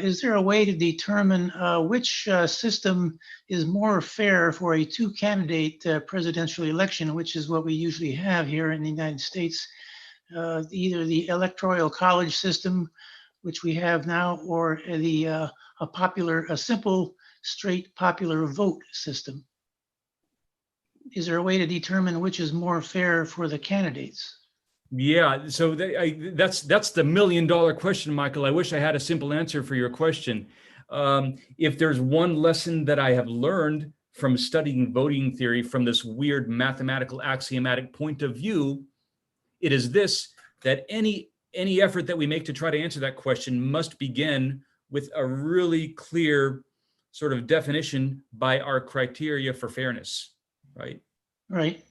Is there a way to determine which system is more fair for a two-candidate presidential election, which is what we usually have here in the United States? Either the electoral college system, which we have now, or a simple, straight popular vote system. Is there a way to determine which is more fair for the candidates? Yeah, so that's the $1 million question, Michael. I wish I had a simple answer for your question. If there's one lesson that I have learned from studying voting theory from this weird mathematical axiomatic point of view, it is this, that any effort that we make to try to answer that question must begin with a really clear sort of definition by our criteria for fairness, right? Right.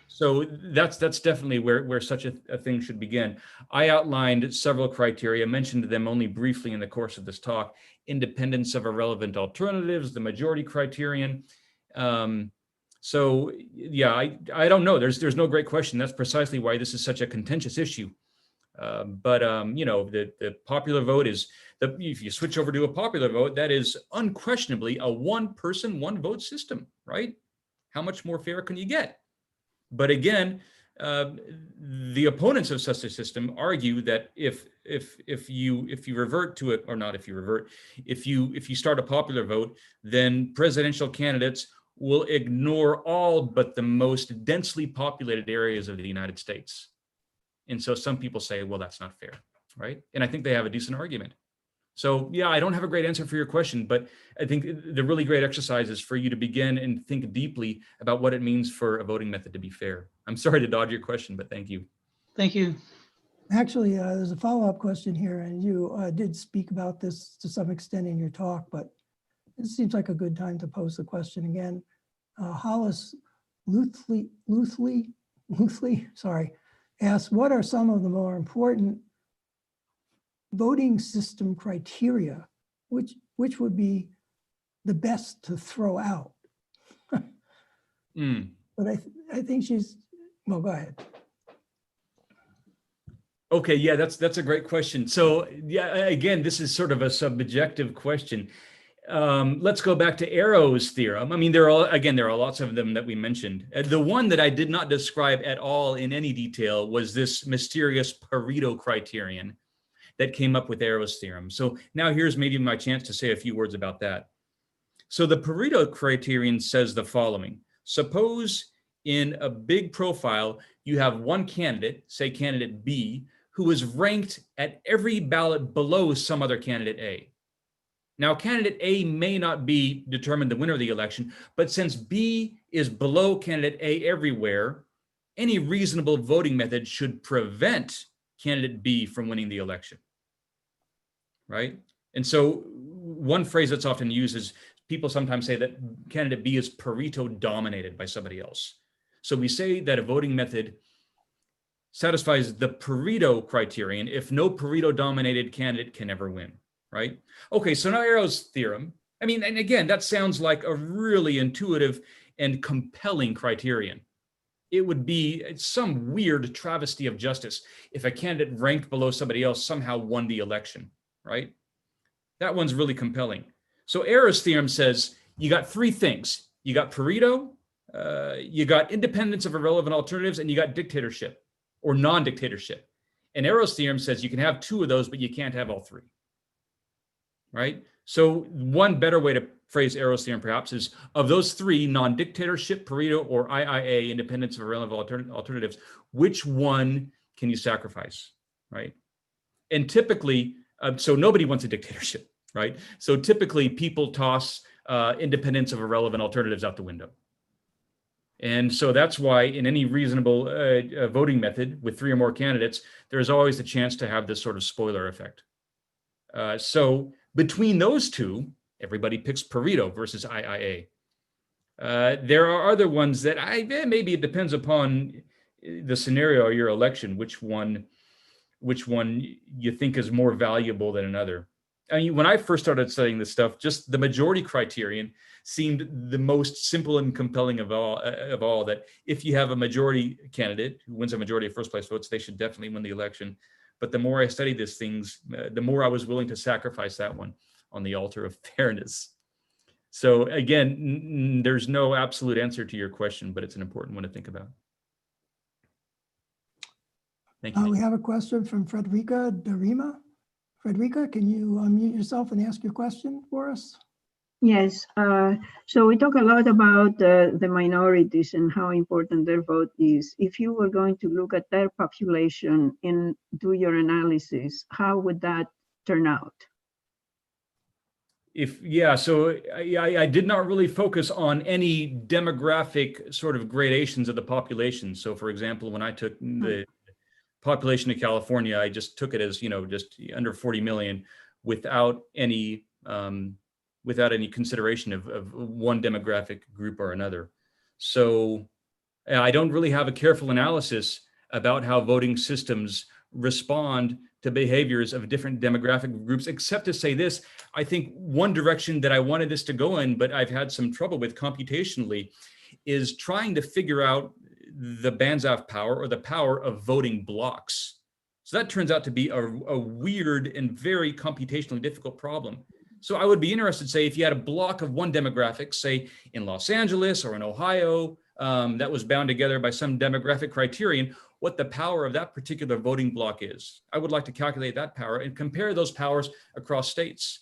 So that's definitely where such a thing should begin. I outlined several criteria, mentioned them only briefly in the course of this talk: independence of irrelevant alternatives, the majority criterion. So yeah, I don't know. There's no great question. That's precisely why this is such a contentious issue. But you know, the popular vote is if you switch over to a popular vote, that is unquestionably a one-person, one-vote system, right? How much more fair can you get? But again, the opponents of such a system argue that if you revert to it, or not if you revert, if you start a popular vote, then presidential candidates will ignore all but the most densely populated areas of the United States. And so some people say, well, that's not fair, right? And I think they have a decent argument. So yeah, I don't have a great answer for your question, but I think the really great exercise is for you to begin and think deeply about what it means for a voting method to be fair. I'm sorry to dodge your question, but thank you. Thank you. Actually, there's a follow-up question here, and you did speak about this to some extent in your talk, but it seems like a good time to pose the question again. Hollis Luthly, asks, what are some of the more important voting system criteria, which would be the best to throw out? But I think she's, well, go ahead. Okay, yeah, that's a great question. So yeah, again, this is sort of a subjective question. Let's go back to Arrow's theorem. I mean, there are lots of them that we mentioned. The one that I did not describe at all in any detail was this mysterious Pareto criterion that came up with Arrow's theorem. So now here's maybe my chance to say a few words about that. So the Pareto criterion says the following: suppose in a big profile, you have one candidate, say candidate B, who is ranked at every ballot below some other candidate A. Now, candidate A may not be determined the winner of the election, but since B is below candidate A everywhere, any reasonable voting method should prevent candidate B from winning the election, right? And so one phrase that's often used is, people sometimes say that candidate B is Pareto dominated by somebody else. So we say that a voting method satisfies the Pareto criterion if no Pareto dominated candidate can ever win, right? Okay, so now Arrow's theorem, I mean, and again, that sounds like a really intuitive and compelling criterion. It would be some weird travesty of justice if a candidate ranked below somebody else somehow won the election, right? That one's really compelling. So Arrow's theorem says you got three things. You got Pareto, you got independence of irrelevant alternatives, and you got dictatorship or non-dictatorship. And Arrow's theorem says you can have two of those, but you can't have all three, right? So one better way to phrase Arrow's theorem perhaps is, of those three, non-dictatorship, Pareto, or IIA, independence of irrelevant alternatives, which one can you sacrifice, right? And typically, so nobody wants a dictatorship, right? So typically people toss independence of irrelevant alternatives out the window. And so that's why in any reasonable voting method with three or more candidates, there's always the chance to have this sort of spoiler effect. So between those two, everybody picks Pareto versus IIA. There are other ones that maybe it depends upon the scenario of your election, which one you think is more valuable than another. I mean, when I first started studying this stuff, just the majority criterion seemed the most simple and compelling of all, that if you have a majority candidate who wins a majority of first place votes, they should definitely win the election. But the more I studied these things, the more I was willing to sacrifice that one on the altar of fairness. So again, there's no absolute answer to your question, but it's an important one to think about. Thank you. We have a question from Frederica Darima. Frederica, can you unmute yourself and ask your question for us? Yes, so we talk a lot about the minorities and how important their vote is. If you were going to look at their population and do your analysis, how would that turn out? So I did not really focus on any demographic sort of gradations of the population. So for example, when I took the population of California, I just took it as, just under 40 million without any consideration of one demographic group or another. So I don't really have a careful analysis about how voting systems respond to behaviors of different demographic groups, except to say this: I think one direction that I wanted this to go in, but I've had some trouble with computationally, is trying to figure out the Banzhaf power, or the power of voting blocks. So that turns out to be a weird and very computationally difficult problem. So I would be interested, say, if you had a block of one demographic, say in Los Angeles or in Ohio, that was bound together by some demographic criterion, what the power of that particular voting block is. I would like to calculate that power and compare those powers across states.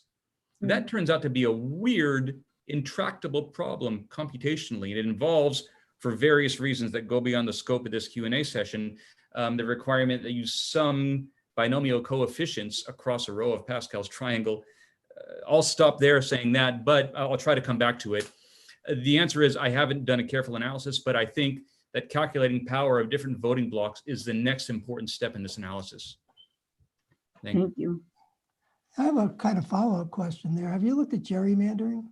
That turns out to be a weird, intractable problem computationally. And it involves, for various reasons that go beyond the scope of this Q&A session, the requirement that use some binomial coefficients across a row of Pascal's triangle. I'll stop there saying that, but I'll try to come back to it. The answer is I haven't done a careful analysis, but I think that calculating power of different voting blocks is the next important step in this analysis. Thank you. I have a kind of follow-up question there. Have you looked at gerrymandering?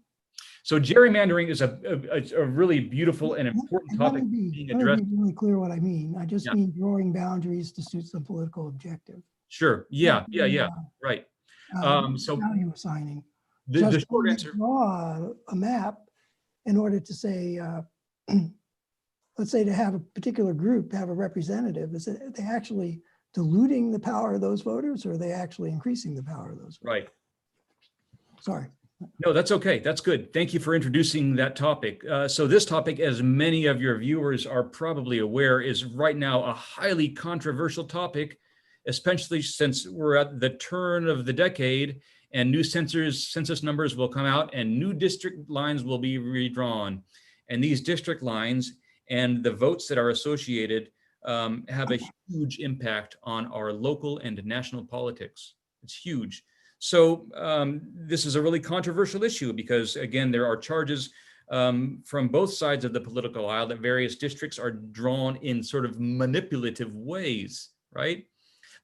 So gerrymandering is a really beautiful and important topic being addressed. Let me be really clear what I mean. I just mean drawing boundaries to suit some political objective. Sure. Right. So value assigning. The short answer. Draw a map in order to say, let's say to have a particular group have a representative. Is it, are they actually diluting the power of those voters, or are they actually increasing the power of those voters? Right. Sorry. No, that's okay. That's good. Thank you for introducing that topic. So this topic, as many of your viewers are probably aware, is right now a highly controversial topic, especially since we're at the turn of the decade and new census numbers will come out and new district lines will be redrawn. And these district lines and the votes that are associated have a huge impact on our local and national politics. It's huge. So this is a really controversial issue because, again, there are charges from both sides of the political aisle that various districts are drawn in sort of manipulative ways, right?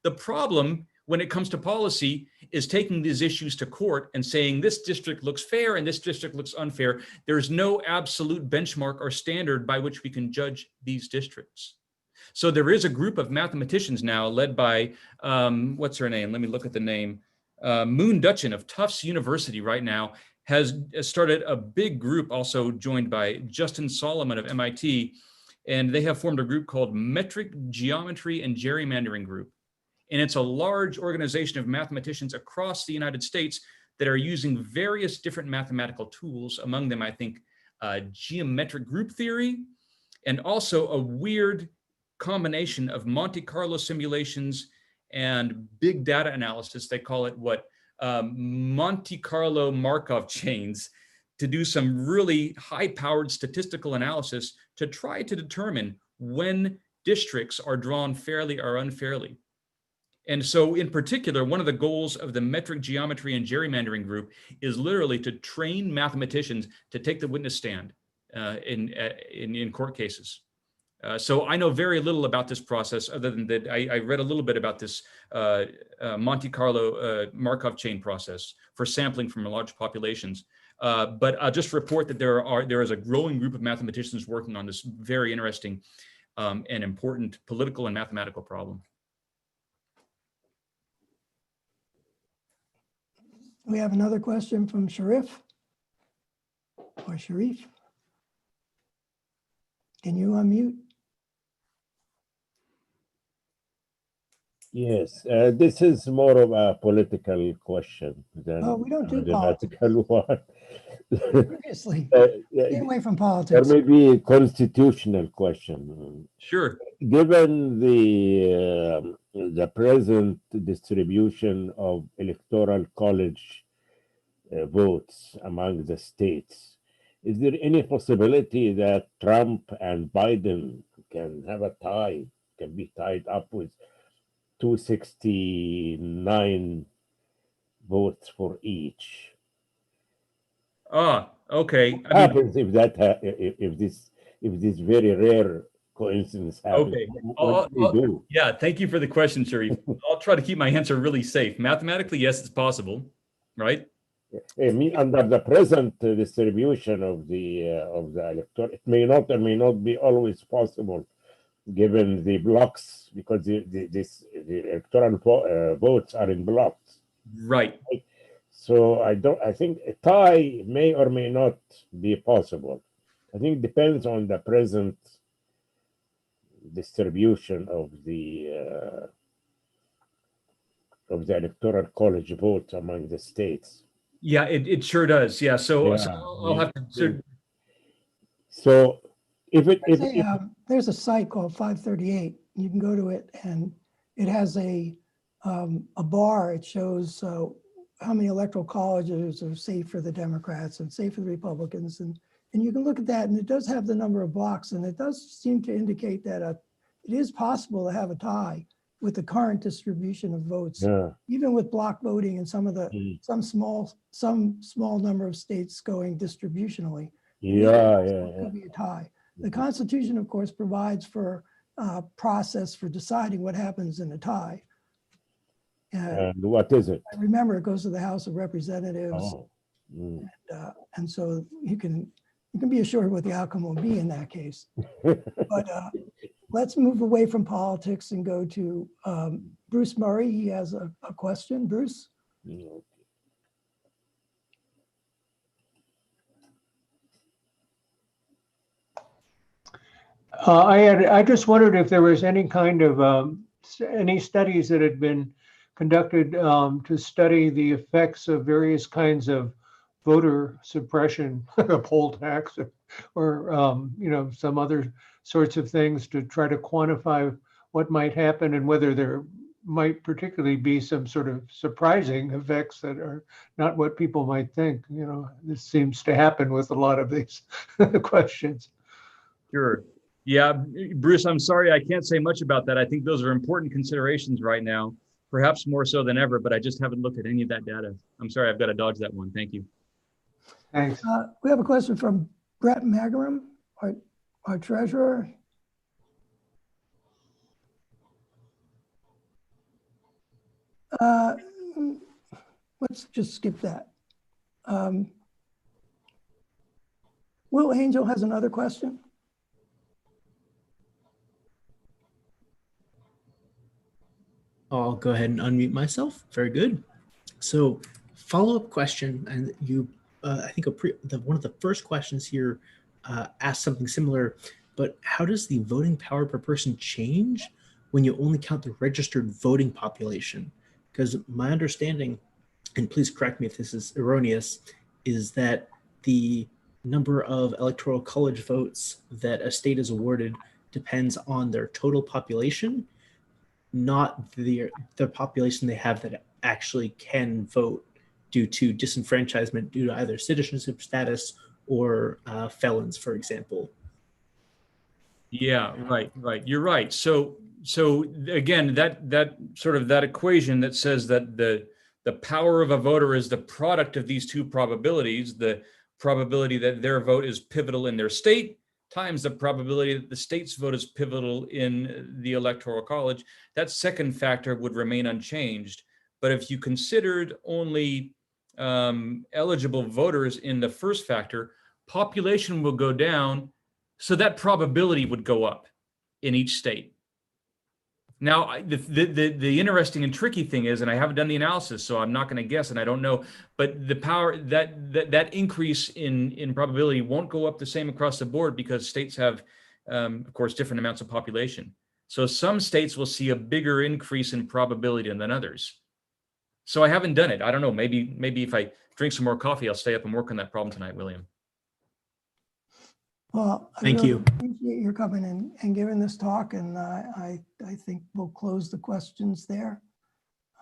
The problem when it comes to policy is taking these issues to court and saying this district looks fair and this district looks unfair. There's no absolute benchmark or standard by which we can judge these districts. So there is a group of mathematicians now led by, what's her name? Let me look at the name. Moon Dutchin of Tufts University right now has started a big group, also joined by Justin Solomon of MIT, and they have formed a group called Metric Geometry and Gerrymandering Group. And it's a large organization of mathematicians across the United States that are using various different mathematical tools. Among them, I think, geometric group theory, and also a weird combination of Monte Carlo simulations and big data analysis. They call it Monte Carlo Markov chains, to do some really high-powered statistical analysis to try to determine when districts are drawn fairly or unfairly. And so in particular, one of the goals of the metric geometry and gerrymandering group is literally to train mathematicians to take the witness stand in court cases. So I know very little about this process, other than that I read a little bit about this Monte Carlo Markov chain process for sampling from large populations. But I'll just report that there is a growing group of mathematicians working on this very interesting and important political and mathematical problem. We have another question from Sharif or Sharif. Can you unmute? Yes, this is more of a political question than Oh, we don't do a politics. mathematical one. Seriously, Yeah, stay away from or politics. maybe a constitutional question. Sure. Given the present distribution of electoral college votes among the states, is there any possibility that Trump and Biden can have a tie, can be tied up with 269 votes for each? Okay. What happens if that if this very rare coincidence happens? Okay. What do they do? Yeah, thank you for the question, Sharif. I'll try to keep my answer really safe. Mathematically, yes, it's possible, right? I mean, under the present distribution of the electorate, it may not be always possible, given the blocks, because the electoral votes are in blocks. Right. So I think a tie may or may not be possible. I think it depends on the present distribution of the electoral college votes among the states. Yeah, it sure does. Yeah. So Yeah. I'll have to. So if There's a site called 538. You can go to it, and it has a bar. It shows how many electoral colleges are safe for the Democrats and safe for the Republicans, and you can look at that, and it does have the number of blocks, and it does seem to indicate that it is possible to have a tie with the current distribution of votes, even with block voting and some small number of states going distributionally. It could be a tie. The Constitution, of course, provides for a process for deciding what happens in a tie. And what is it? Remember, it goes to the House of Representatives, Oh. and so you can be assured what the outcome will be in that case. But let's move away from politics and go to Bruce Murray. He has a question. Bruce? I just wondered if there was any kind of any studies that had been conducted to study the effects of various kinds of voter suppression, a poll tax, or some other sorts of things to try to quantify what might happen and whether there might particularly be some sort of surprising effects that are not what people might think. This seems to happen with a lot of these questions. Sure. Yeah, Bruce, I'm sorry I can't say much about that. I think those are important considerations right now, perhaps more so than ever, but I just haven't looked at any of that data. I'm sorry, I've got to dodge that one. Thank you. Thanks. We have a question from Brett Magaram, our treasurer. Let's just skip that. Will Angel has another question. I'll go ahead and unmute myself. Very good. So follow-up question, and you, I think one of the first questions here asked something similar, but how does the voting power per person change when you only count the registered voting population? Because my understanding, and please correct me if this is erroneous, is that the number of electoral college votes that a state is awarded depends on their total population, not the population they have that actually can vote due to disenfranchisement due to either citizenship status or felons, for example. Yeah, right. You're right. So again, that sort of that equation that says that the power of a voter is the product of these two probabilities, the probability that their vote is pivotal in their state times the probability that the state's vote is pivotal in the electoral college, that second factor would remain unchanged. But if you considered only eligible voters in the first factor, population will go down, so that probability would go up in each state. Now, the interesting and tricky thing is, and I haven't done the analysis, so I'm not going to guess, and I don't know, but the power that increase in probability won't go up the same across the board because states have, of course, different amounts of population. So some states will see a bigger increase in probability than others. So I haven't done it. I don't know. Maybe if I drink some more coffee, I'll stay up and work on that problem tonight, William. Well, Thank you. Appreciate your coming and giving this talk, and I think we'll close the questions there.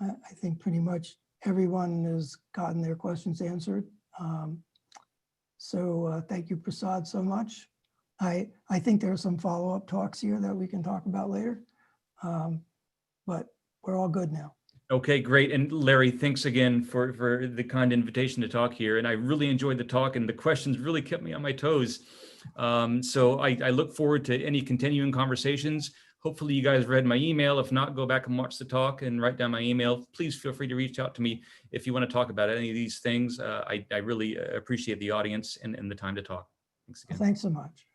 I think pretty much everyone has gotten their questions answered. So thank you, Prasad, so much. I think there are some follow-up talks here that we can talk about later, but we're all good now. Okay, great. And Larry, thanks again for the kind invitation to talk here. And I really enjoyed the talk, and the questions really kept me on my toes. So I look forward to any continuing conversations. Hopefully you guys read my email. If not, go back and watch the talk and write down my email. Please feel free to reach out to me if you want to talk about any of these things. I really appreciate the audience and the time to talk. Thanks again. Thanks so much.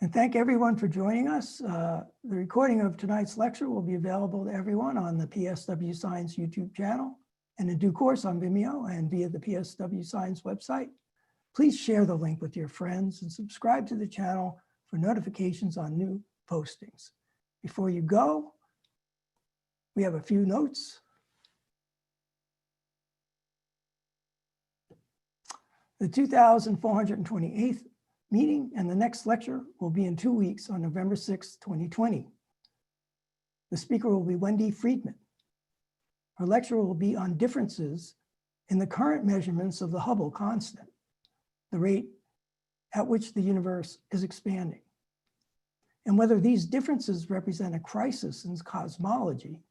And thank everyone for joining us. The recording of tonight's lecture will be available to everyone on the PSW Science YouTube channel and in due course on Vimeo and via the PSW Science website. Please share the link with your friends and subscribe to the channel for notifications on new postings. Before you go, we have a few notes. The 2,428th meeting and the next lecture will be in 2 weeks on November 6, 2020. The speaker will be Wendy Friedman. Her lecture will be on differences in the current measurements of the Hubble constant, the rate at which the universe is expanding, and whether these differences represent a crisis in cosmology,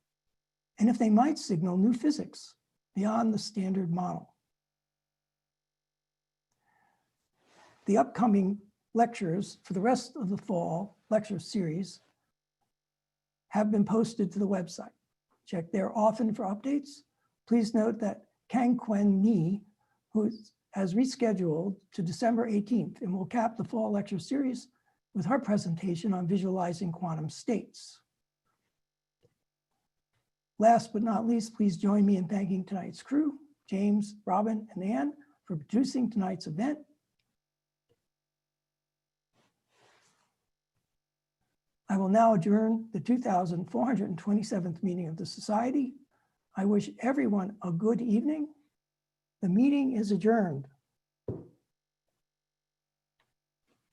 and if they might signal new physics beyond the standard model. The upcoming lectures for the rest of the fall lecture series have been posted to the website. Check there often for updates. Please note that Kang Quen Ni, who has rescheduled to December 18th and will cap the fall lecture series with her presentation on visualizing quantum states. Last but not least, please join me in thanking tonight's crew, James, Robin, and Ann, for producing tonight's event. I will now adjourn the 2,427th meeting of the Society. I wish everyone a good evening. The meeting is adjourned.